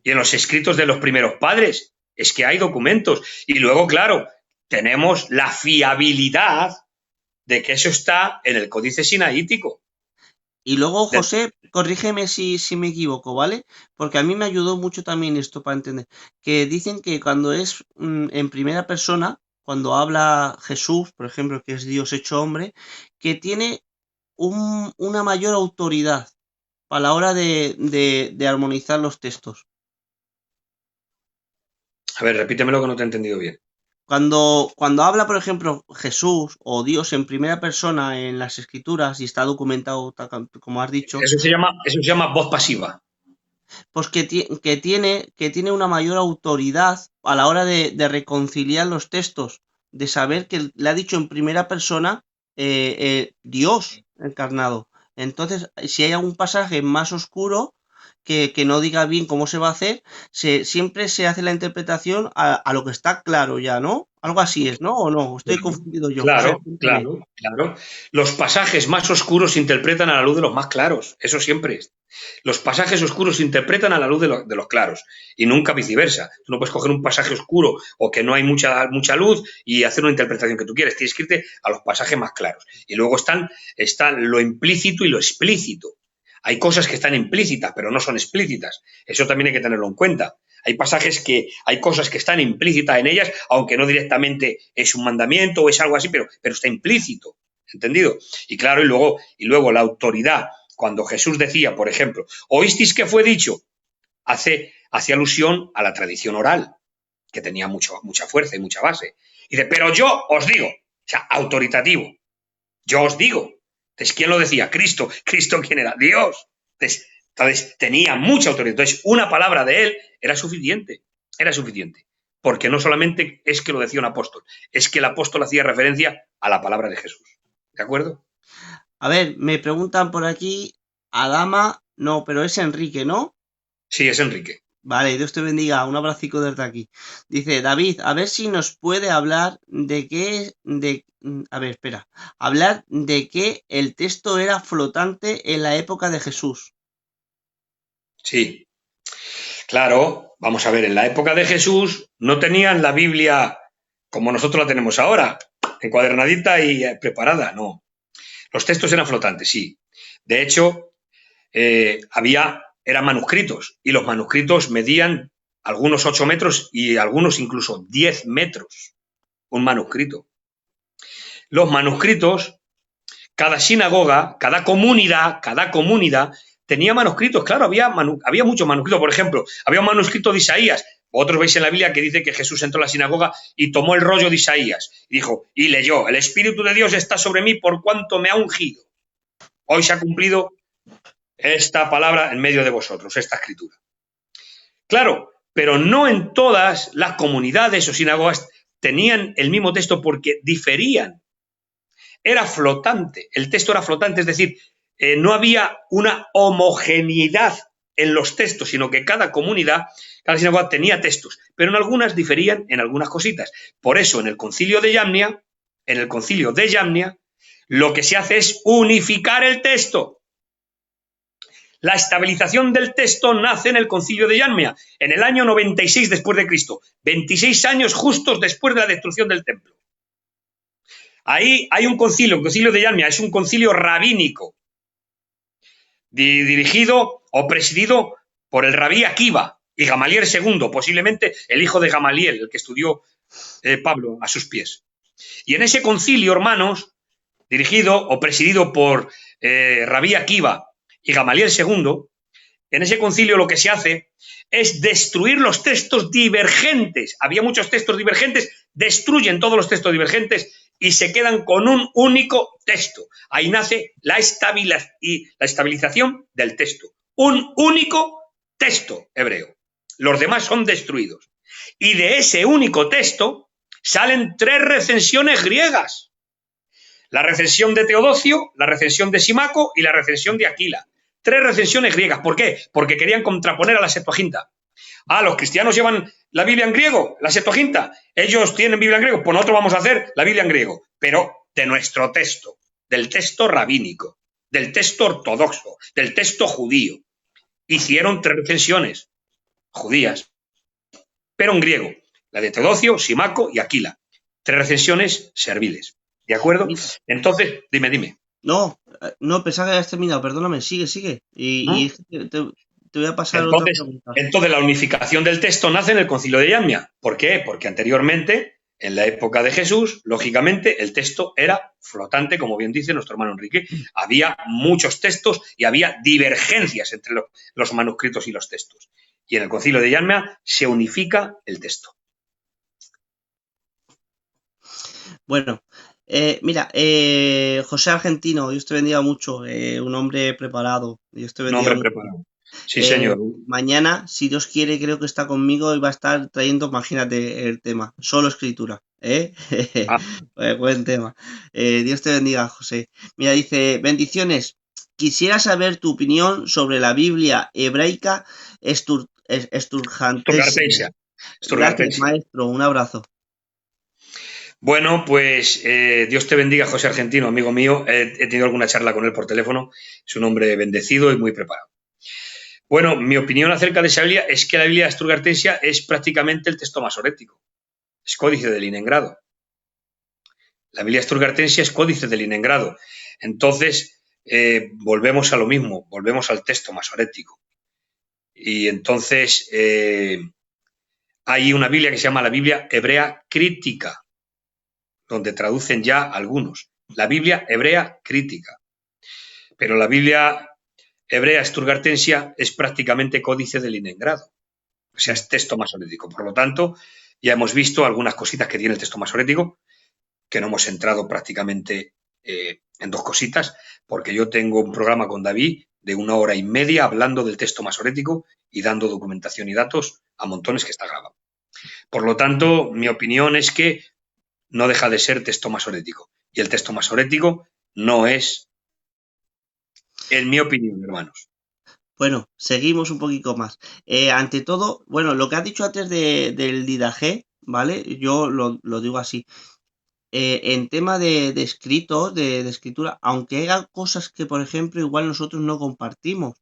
y en los escritos de los primeros padres. Es que hay documentos. Y luego, claro, tenemos la fiabilidad de que eso está en el Códice Sinaítico. Y luego, José, corrígeme si me equivoco, ¿vale? Porque a mí me ayudó mucho también esto para entender. Que dicen que cuando es en primera persona, cuando habla Jesús, por ejemplo, que es Dios hecho hombre, que tiene una mayor autoridad a la hora de armonizar los textos. A ver, repítemelo que no te he entendido bien. Cuando habla, por ejemplo, Jesús o Dios en primera persona en las escrituras y está documentado, como has dicho. Eso se llama voz pasiva. Pues que tiene una mayor autoridad a la hora de reconciliar los textos, de saber que le ha dicho en primera persona Dios encarnado. Entonces, si hay algún pasaje más oscuro que no diga bien cómo se va a hacer, siempre se hace la interpretación a lo que está claro ya, ¿no? Algo así es, ¿no? ¿O no? Estoy confundido yo. Claro. Los pasajes más oscuros se interpretan a la luz de los más claros. Eso siempre es. Los pasajes oscuros se interpretan a la luz de los claros y nunca viceversa. Tú no puedes coger un pasaje oscuro o que no hay mucha luz y hacer una interpretación que tú quieres. Tienes que irte a los pasajes más claros. Y luego están lo implícito y lo explícito. Hay cosas que están implícitas, pero no son explícitas. Eso también hay que tenerlo en cuenta. Hay pasajes que hay cosas que están implícitas en ellas, aunque no directamente es un mandamiento o es algo así, pero está implícito. ¿Entendido? Y claro, y luego la autoridad, cuando Jesús decía, por ejemplo, oísteis que fue dicho, hace alusión a la tradición oral, que tenía mucha fuerza y mucha base. Y dice, pero yo os digo, o sea, autoritativo, yo os digo. Entonces, ¿quién lo decía? Cristo. ¿Cristo quién era? Dios. Entonces tenía mucha autoridad. Entonces, una palabra de él era suficiente. Era suficiente. Porque no solamente es que lo decía un apóstol, es que el apóstol hacía referencia a la palabra de Jesús. ¿De acuerdo? A ver, me preguntan por aquí, Adama, no, pero es Enrique, ¿no? Sí, es Enrique. Vale, Dios te bendiga, un abracico desde aquí. Dice, David, a ver si nos puede hablar a ver, espera, hablar de que el texto era flotante en la época de Jesús. Sí, claro, vamos a ver, en la época de Jesús no tenían la Biblia como nosotros la tenemos ahora, encuadernadita y preparada, no. Los textos eran flotantes, sí. De hecho, eran manuscritos y los manuscritos medían algunos 8 metros y algunos incluso 10 metros, un manuscrito. Los manuscritos, cada sinagoga, cada comunidad tenía manuscritos, claro, había muchos manuscritos. Por ejemplo, había un manuscrito de Isaías. Vosotros veis en la Biblia que dice que Jesús entró a la sinagoga y tomó el rollo de Isaías y dijo, y leyó, el Espíritu de Dios está sobre mí por cuanto me ha ungido. Hoy se ha cumplido esta palabra en medio de vosotros, esta escritura. Claro, pero no en todas las comunidades o sinagogas tenían el mismo texto porque diferían. Era flotante, el texto era flotante, es decir, no había una homogeneidad en los textos, sino que cada comunidad, cada sinagoga tenía textos, pero en algunas diferían en algunas cositas. Por eso, en el concilio de Yamnia, lo que se hace es unificar el texto. La estabilización del texto nace en el concilio de Yamnia, en el año 96 después de Cristo, 26 años justos después de la destrucción del templo. Ahí hay un concilio, el concilio de Yamnia, es un concilio rabínico, dirigido o presidido por el rabí Akiva y Gamaliel II, posiblemente el hijo de Gamaliel, el que estudió Pablo a sus pies. Y en ese concilio, hermanos, dirigido o presidido por rabí Akiva y Gamaliel II, en ese concilio lo que se hace es destruir los textos divergentes. Había muchos textos divergentes, destruyen todos los textos divergentes y se quedan con un único texto. Ahí nace la estabilización del texto. Un único texto hebreo. Los demás son destruidos. Y de ese único texto salen 3 recensiones griegas. La recensión de Teodosio, la recensión de Simaco y la recensión de Aquila. 3 recensiones griegas. ¿Por qué? Porque querían contraponer a la Septuaginta. Los cristianos llevan la Biblia en griego, la Septuaginta. Ellos tienen Biblia en griego, pues nosotros vamos a hacer la Biblia en griego. Pero de nuestro texto, del texto rabínico, del texto ortodoxo, del texto judío. Hicieron 3 recensiones judías, pero en griego. La de Teodosio, Simaco y Aquila. 3 recensiones serviles. ¿De acuerdo? Entonces, dime. No, pensaba que habías terminado, perdóname, sigue. Y te voy a pasar otra pregunta. Entonces, la unificación del texto nace en el concilio de Yamnia. ¿Por qué? Porque anteriormente, en la época de Jesús, lógicamente, el texto era flotante, como bien dice nuestro hermano Enrique. Había muchos textos y había divergencias entre los manuscritos y los textos. Y en el concilio de Yamnia se unifica el texto. Bueno, mira, José Argentino, Dios te bendiga mucho, un hombre preparado, Dios te bendiga mucho. Preparado. Sí, señor. Mañana, si Dios quiere, creo que está conmigo y va a estar trayendo, imagínate, el tema, solo escritura, buen tema. Dios te bendiga, José. Mira, dice, bendiciones, quisiera saber tu opinión sobre la Biblia hebraica esturjantense. Gracias, maestro, un abrazo. Bueno, pues Dios te bendiga, José Argentino, amigo mío. He tenido alguna charla con él por teléfono. Es un hombre bendecido y muy preparado. Bueno, mi opinión acerca de esa Biblia es que la Biblia Asturgartensia es prácticamente el texto masorético. Es códice de Leningrado. La Biblia Asturgartensia es códice de Leningrado. Entonces, volvemos a lo mismo, volvemos al texto masorético. Y entonces hay una Biblia que se llama la Biblia hebrea crítica, donde traducen ya algunos. La Biblia hebrea crítica. Pero la Biblia hebrea Sturgartensia es prácticamente códice de Leningrado. O sea, es texto masorético. Por lo tanto, ya hemos visto algunas cositas que tiene el texto masorético, que no hemos entrado prácticamente en dos cositas, porque yo tengo un programa con David de 1 hora y media hablando del texto masorético y dando documentación y datos a montones que está grabado. Por lo tanto, mi opinión es que no deja de ser texto masorético. Y el texto masorético no es, en mi opinión, hermanos. Bueno, seguimos un poquito más. Ante todo, bueno, lo que has dicho antes del Didaje, ¿vale? Yo lo digo así. En tema de escritos, de escritura, aunque haya cosas que, por ejemplo, igual nosotros no compartimos,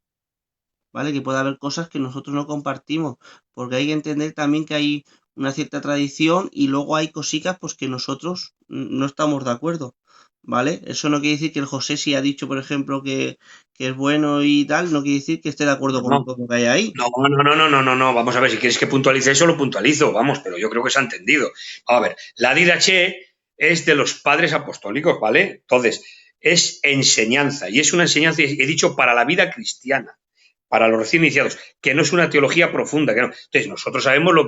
¿vale? Que puede haber cosas que nosotros no compartimos, porque hay que entender también que hay una cierta tradición y luego hay cositas pues que nosotros no estamos de acuerdo, ¿vale? Eso no quiere decir que el José si ha dicho, por ejemplo, que es bueno y tal, no quiere decir que esté de acuerdo con No, todo lo que hay ahí. no. Vamos a ver, si quieres que puntualice eso, lo puntualizo, vamos, pero yo creo que se ha entendido. Vamos a ver, la Didache es de los padres apostólicos, ¿vale? Entonces, es enseñanza, y es una enseñanza, he dicho, para la vida cristiana, para los recién iniciados, que no es una teología profunda, que no. Entonces, nosotros sabemos lo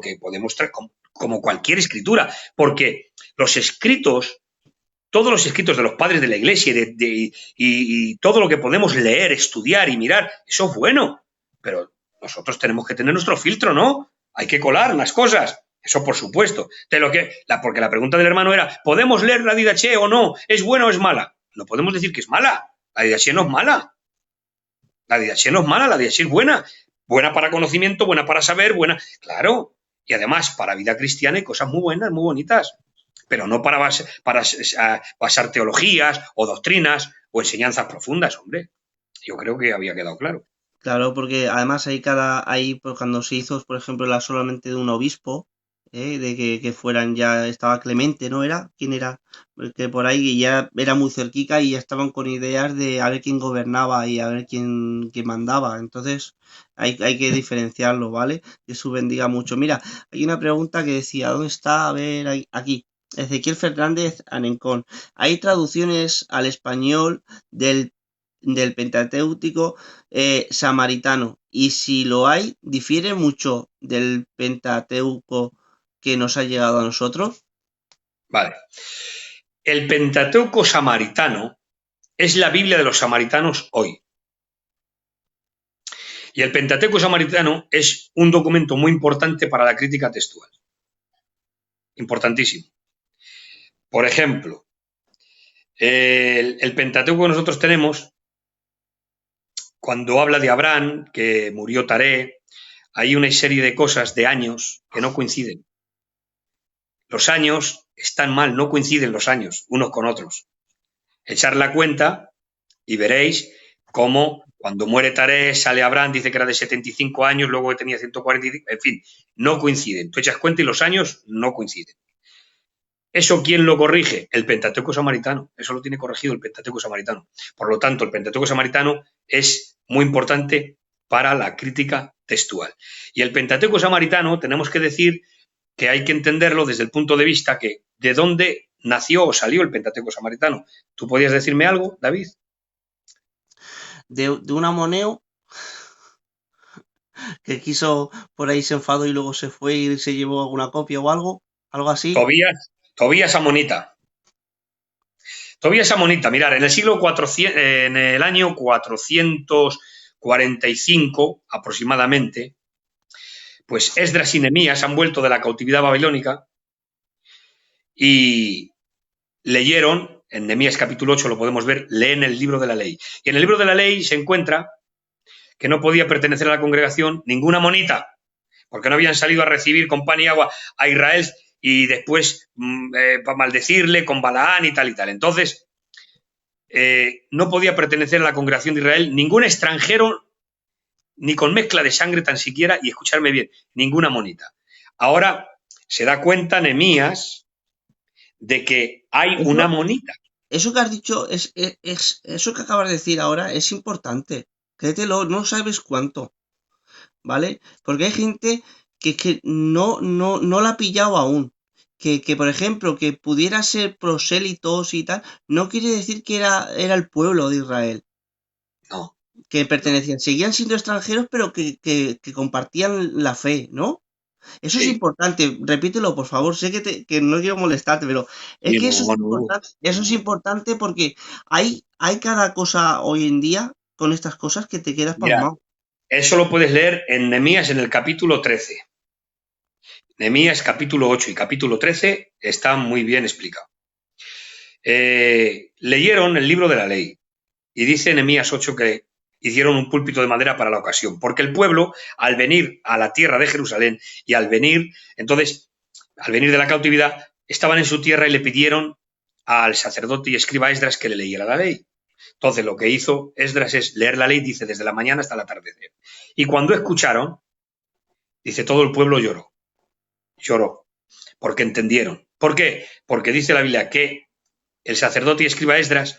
que podemos traer como cualquier escritura, porque los escritos, todos los escritos de los padres de la iglesia y todo lo que podemos leer, estudiar y mirar, eso es bueno, pero nosotros tenemos que tener nuestro filtro, ¿no? Hay que colar las cosas, eso por supuesto. Porque la pregunta del hermano era, ¿podemos leer la Didache o no? ¿Es buena o es mala? No podemos decir que es mala, la Didache no es mala, la Didache no es mala, la Didache es buena, buena para conocimiento, buena para saber, buena, claro, y además para vida cristiana hay cosas muy buenas, muy bonitas, pero no basar teologías o doctrinas o enseñanzas profundas, hombre. Yo creo que había quedado claro. Claro, porque además ahí pues, cuando se hizo, por ejemplo, la solamente de un obispo, de que fueran ya, estaba Clemente, ¿no era? ¿Quién era? Que por ahí ya era muy cerquica y ya estaban con ideas de a ver quién gobernaba y a ver quién mandaba. Entonces, hay que diferenciarlo, ¿vale? Jesús bendiga mucho. Mira, hay una pregunta que decía, ¿dónde está? A ver, aquí. Ezequiel Fernández Anencón. ¿Hay traducciones al español del Pentateuco samaritano? Y si lo hay, ¿difiere mucho del Pentateuco que nos ha llegado a nosotros? Vale. El Pentateuco samaritano es la Biblia de los samaritanos hoy. Y el Pentateuco samaritano es un documento muy importante para la crítica textual. Importantísimo. Por ejemplo, el Pentateuco que nosotros tenemos, cuando habla de Abraham, que murió Taré, hay una serie de cosas, de años, que no coinciden. Los años están mal, no coinciden los años unos con otros. Echar la cuenta y veréis cómo cuando muere Taré sale Abraham, dice que era de 75 años, luego que tenía 140, en fin, no coinciden. Tú echas cuenta y los años no coinciden. ¿Eso quién lo corrige? El Pentateuco samaritano. Eso lo tiene corregido el Pentateuco samaritano. Por lo tanto, el Pentateuco samaritano es muy importante para la crítica textual. Y el Pentateuco samaritano, tenemos que decir que hay que entenderlo desde el punto de vista que de dónde nació o salió el Pentateuco samaritano. ¿Tú podías decirme algo, David? De un amoneo que quiso, por ahí se enfadó y luego se fue y se llevó alguna copia o algo así. Tobías Amonita. Tobías Amonita, mirar, en el siglo 400, en el año 445 aproximadamente, pues Esdras y Nehemías han vuelto de la cautividad babilónica y leyeron, en Nehemías capítulo 8 lo podemos ver, leen el libro de la ley. Y en el libro de la ley se encuentra que no podía pertenecer a la congregación ninguna amonita, porque no habían salido a recibir con pan y agua a Israel y después para maldecirle con Balaán y tal y tal. Entonces, no podía pertenecer a la congregación de Israel ningún extranjero, ni con mezcla de sangre tan siquiera, y escucharme bien, ninguna amonita. Ahora se da cuenta Nehemías de que hay una Eso, amonita. eso que has dicho, eso que acabas de decir ahora es importante. Créetelo, no sabes cuánto, ¿vale? Porque hay gente que no la ha pillado aún. Que, por ejemplo, que pudiera ser prosélitos y tal, no quiere decir que era el pueblo de Israel, No, que no. pertenecían, seguían siendo extranjeros, pero que compartían la fe, ¿no? Eso es Sí. importante, repítelo, por favor. Sé que no quiero molestarte, pero es Y que no, no. eso es importante porque hay cada cosa hoy en día con estas cosas que te quedas Mira, pasmado. eso lo puedes leer en Nehemías en el capítulo 13. Nehemías capítulo 8 y capítulo 13 está muy bien explicado. Leyeron el libro de la ley y dice Nehemías 8 que hicieron un púlpito de madera para la ocasión, porque el pueblo, al venir a la tierra de Jerusalén y al venir de la cautividad, estaban en su tierra y le pidieron al sacerdote y escriba Esdras que le leyera la ley. Entonces lo que hizo Esdras es leer la ley, dice, desde la mañana hasta el atardecer. Y cuando escucharon, dice, todo el pueblo lloró, porque entendieron. ¿Por qué? Porque dice la Biblia que el sacerdote y escriba Esdras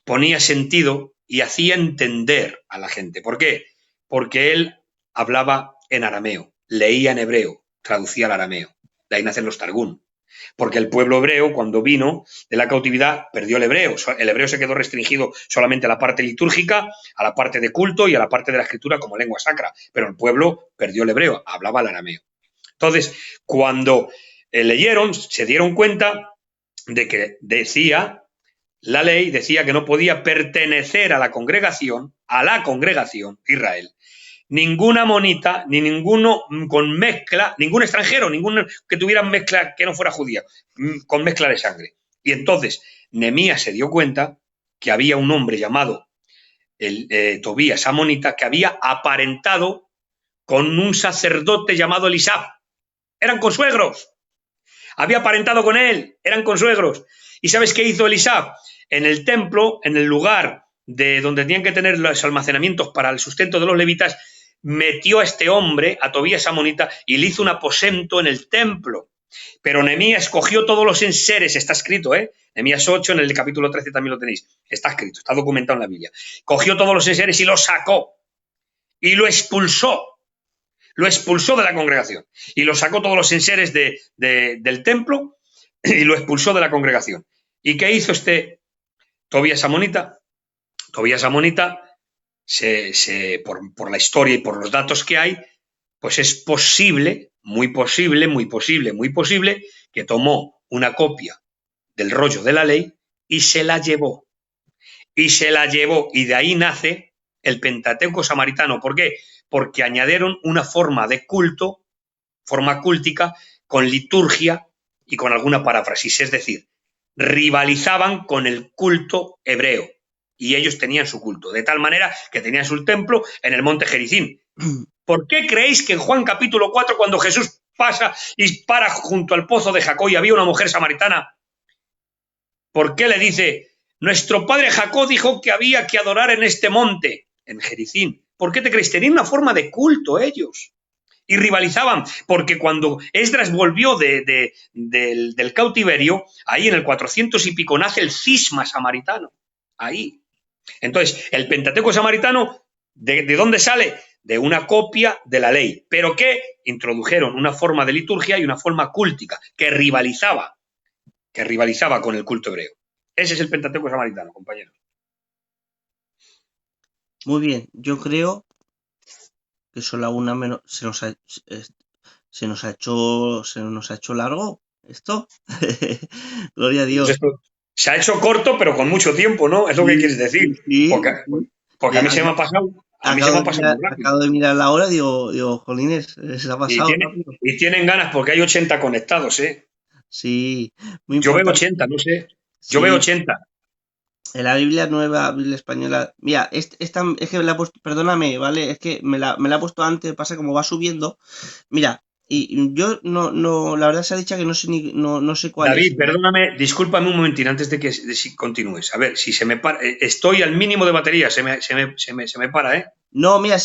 ponía sentido y hacía entender a la gente. ¿Por qué? Porque él hablaba en arameo, leía en hebreo, traducía al arameo. De ahí nacen los Targum. Porque el pueblo hebreo, cuando vino de la cautividad, perdió el hebreo. El hebreo se quedó restringido solamente a la parte litúrgica, a la parte de culto y a la parte de la escritura como lengua sacra. Pero el pueblo perdió el hebreo, hablaba el arameo. Entonces, cuando leyeron, se dieron cuenta de que la ley decía que no podía pertenecer a la congregación de Israel, ninguna monita, ni ninguno con mezcla, ningún extranjero, ninguno que tuviera mezcla que no fuera judía, con mezcla de sangre. Y entonces Nehemías se dio cuenta que había un hombre llamado Tobías amonita que había aparentado con un sacerdote llamado Elisab. Eran consuegros. Había aparentado con él, eran consuegros. ¿Y sabes qué hizo Elisab? En el templo, en el lugar de donde tenían que tener los almacenamientos para el sustento de los levitas, metió a este hombre, a Tobías amonita, y le hizo un aposento en el templo. Pero Nehemías cogió todos los enseres, está escrito, Nehemías 8, en el capítulo 13 también lo tenéis, está escrito, está documentado en la Biblia. Cogió todos los enseres y los sacó y lo expulsó de la congregación y lo sacó todos los enseres del templo y lo expulsó de la congregación. ¿Y qué hizo este Tobías amonita? Tobías amonita, por la historia y por los datos que hay, pues es posible, muy posible, muy posible, muy posible, que tomó una copia del rollo de la ley y se la llevó. Y se la llevó, y de ahí nace el Pentateuco samaritano. ¿Por qué? Porque añadieron una forma de culto, forma cúltica, con liturgia y con alguna paráfrasis. Es decir, rivalizaban con el culto hebreo y ellos tenían su culto, de tal manera que tenían su templo en el monte Gerizim. ¿Por qué creéis que en Juan capítulo 4, cuando Jesús pasa y para junto al pozo de Jacob y había una mujer samaritana, ¿por qué le dice, nuestro padre Jacob dijo que había que adorar en este monte, en Gerizim? ¿Por qué te creéis? Tenían una forma de culto ellos. Y rivalizaban, porque cuando Esdras volvió del cautiverio, ahí en el 400 y pico nace el cisma samaritano. Ahí. Entonces, el Pentateuco samaritano, ¿de dónde sale? De una copia de la ley, pero que introdujeron una forma de liturgia y una forma cúltica que rivalizaba con el culto hebreo. Ese es el Pentateuco samaritano, compañeros. Muy bien, yo creo que son la una menos. Se nos ha hecho largo esto. Gloria a Pues Dios. esto se ha hecho corto, pero con mucho tiempo, ¿no? Es lo que Sí, quieres decir. sí, sí, Porque, sí. porque a Ya, mí se me ha pasado, muy rápido. acabo de mirar la hora, digo, jolines, se ha Y, pasado rápido. y tienen ganas porque hay 80 conectados, ¿eh? Sí, muy Yo veo importante. 80, no sé. Yo veo Sí, 80. en la Biblia nueva, Biblia española. Mira, esta, es que me la he puesto, perdóname, ¿vale? Es que me la he puesto antes, pasa como va subiendo. Mira, y yo la verdad se ha dicho que no sé no sé cuál es. David, perdóname, discúlpame un momentín antes de que si continúes. A ver, si se me para, estoy al mínimo de batería, se me para, ¿eh? No, mira,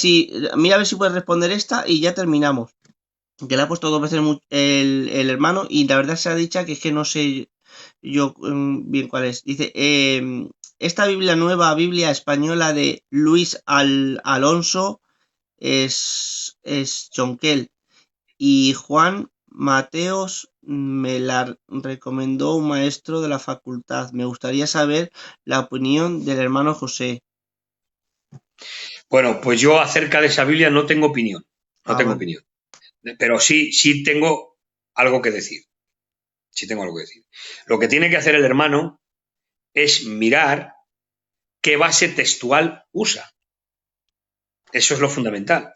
mira a ver si puedes responder esta y ya terminamos. Que le ha puesto dos veces el hermano y la verdad se ha dicho que es que no sé. yo bien cuál es. Dice, esta Biblia nueva, Biblia española de Luis Alonso, es Jonquel. Y Juan Mateos me la recomendó un maestro de la facultad. Me gustaría saber la opinión del hermano José. Bueno, pues yo acerca de esa Biblia no tengo opinión, no Ah, tengo vale. opinión, pero sí tengo algo que decir, sí tengo algo que decir. Lo que tiene que hacer el hermano es mirar qué base textual usa. Eso es lo fundamental.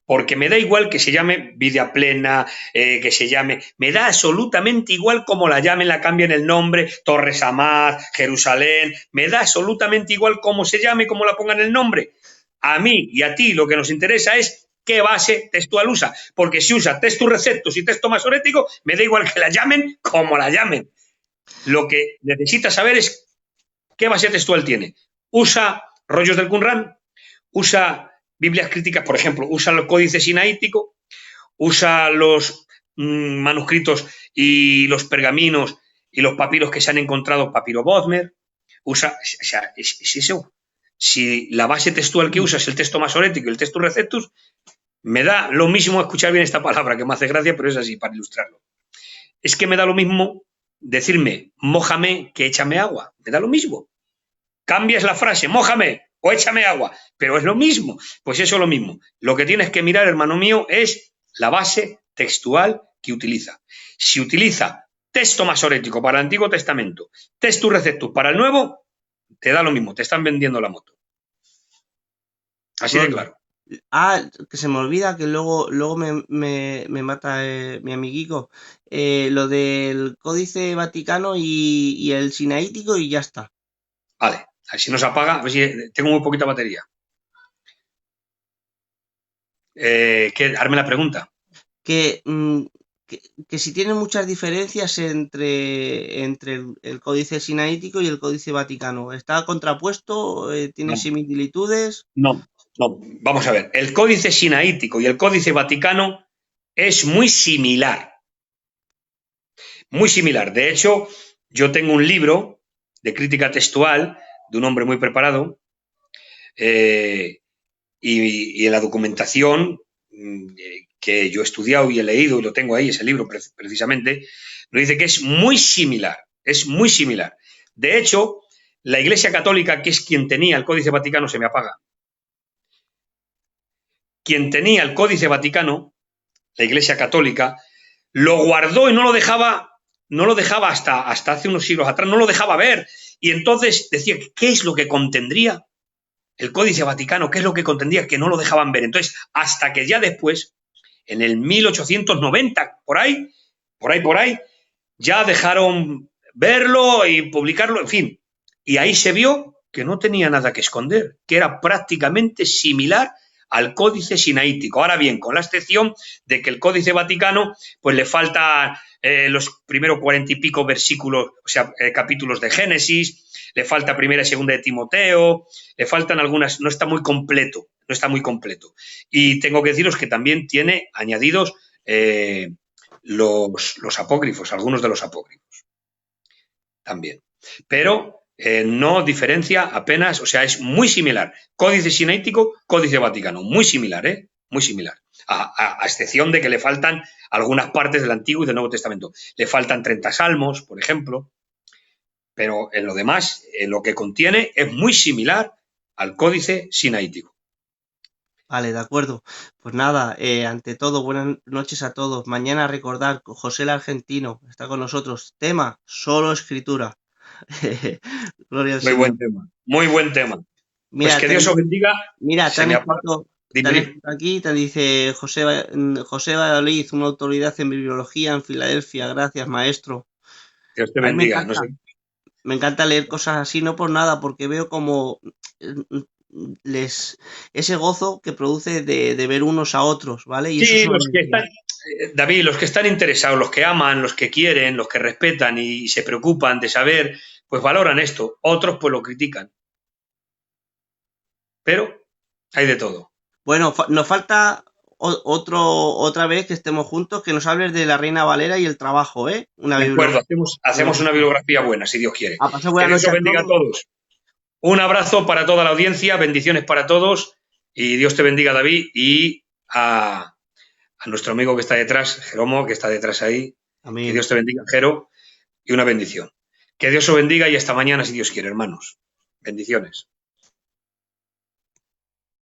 Porque me da igual que se llame vida plena, que se llame, me da absolutamente igual cómo la llamen, la cambien el nombre, Torres Amad, Jerusalén, me da absolutamente igual cómo se llame, cómo la pongan el nombre. A mí y a ti lo que nos interesa es qué base textual usa, porque si usa textus receptus y texto masorético, me da igual que la llamen como la llamen. Lo que necesitas saber es qué base textual tiene. ¿Usa rollos del Qumran? ¿Usa Biblias críticas, por ejemplo? ¿Usa el códice sinaítico? ¿Usa los manuscritos y los pergaminos y los papiros que se han encontrado, papiro Bodmer? ¿Usa, o sea, es eso? Si la base textual que usa es el texto masorético y el texto receptus, me da lo mismo escuchar bien esta palabra, que me hace gracia, pero es así, para ilustrarlo. Es que me da lo mismo decirme, mójame, que échame agua. Me da lo mismo. Cambias la frase, mójame o échame agua, pero es lo mismo. Pues eso es lo mismo. Lo que tienes que mirar, hermano mío, es la base textual que utiliza. Si utiliza texto masorético para el Antiguo Testamento, textus receptus para el Nuevo, te da lo mismo, te están vendiendo la moto. Así de Gloria. claro. Ah, que se me olvida que luego me mata mi amiguico. Lo del Códice Vaticano y el Sinaítico y ya está. Vale, a ver si nos apaga, a ver si tengo muy poquita batería. Hazme la pregunta. Que, que si tiene muchas diferencias entre el Códice Sinaítico y el Códice Vaticano. ¿Está contrapuesto? ¿Tiene No, similitudes? no, no. Vamos a ver. El Códice Sinaítico y el Códice Vaticano es muy similar. Muy similar. De hecho, yo tengo un libro de crítica textual de un hombre muy preparado eh, y en la documentación que yo he estudiado y he leído y lo tengo ahí, ese libro precisamente, nos dice que es muy similar, es muy similar. De hecho, la Iglesia Católica, que es quien tenía el Códice Vaticano, se me apaga. Quien tenía el Códice Vaticano, la Iglesia Católica, lo guardó y no lo dejaba hasta hace unos siglos atrás, no lo dejaba ver. Y entonces decía, ¿qué es lo que contendría el Códice Vaticano? ¿Qué es lo que contendría? Que no lo dejaban ver. Entonces, hasta que ya después, en el 1890, por ahí, ya dejaron verlo y publicarlo, en fin. Y ahí se vio que no tenía nada que esconder, que era prácticamente similar al Códice Sinaítico. Ahora bien, con la excepción de que el Códice Vaticano, pues le falta los primeros 40 y pico versículos, o sea, capítulos de Génesis, le falta primera y segunda de Timoteo, le faltan algunas, no está muy completo, no está muy completo. Y tengo que deciros que también tiene añadidos los apócrifos, algunos de los apócrifos también. Pero no diferencia apenas, o sea, es muy similar. Códice Sinaítico, Códice Vaticano, muy similar, ¿eh? Muy similar. A excepción de que le faltan algunas partes del Antiguo y del Nuevo Testamento. Le faltan 30 salmos, por ejemplo, pero en lo demás, en lo que contiene, es muy similar al Códice Sinaítico. Vale, de acuerdo. Pues nada, ante todo, buenas noches a todos. Mañana recordar, José el Argentino está con nosotros. Tema, solo escritura. Gloria al Muy Señor. buen tema. Muy buen tema. Pues Mira, que Dios os bendiga. mira, Se me apaga. te Dime, han dime. escrito aquí, te dice José Valladolid, una autoridad en bibliología en Filadelfia. Gracias, maestro. Dios te A mí bendiga. No sé. me encanta leer cosas así, no por nada, porque veo como les ese gozo que produce de ver unos a otros, ¿vale? Y eso es Sí, una los que alegría. están, David, los que están interesados, los que aman, los que quieren, los que respetan y se preocupan de saber, pues valoran esto. Otros pues lo critican. Pero hay de todo. Bueno, nos falta otra vez que estemos juntos, que nos hables de la Reina Valera y el trabajo, ¿eh? Una De acuerdo, bibliografía. hacemos una bibliografía buena, si Dios quiere. A pasar Que buenas Dios noches os a bendiga a todos. todos. Un abrazo para toda la audiencia, bendiciones para todos y Dios te bendiga, David, y a nuestro amigo que está detrás, Jeromo, que está detrás ahí. Que Amén. Dios te bendiga, Jero, y una bendición. Que Dios os bendiga y hasta mañana, si Dios quiere, hermanos. Bendiciones.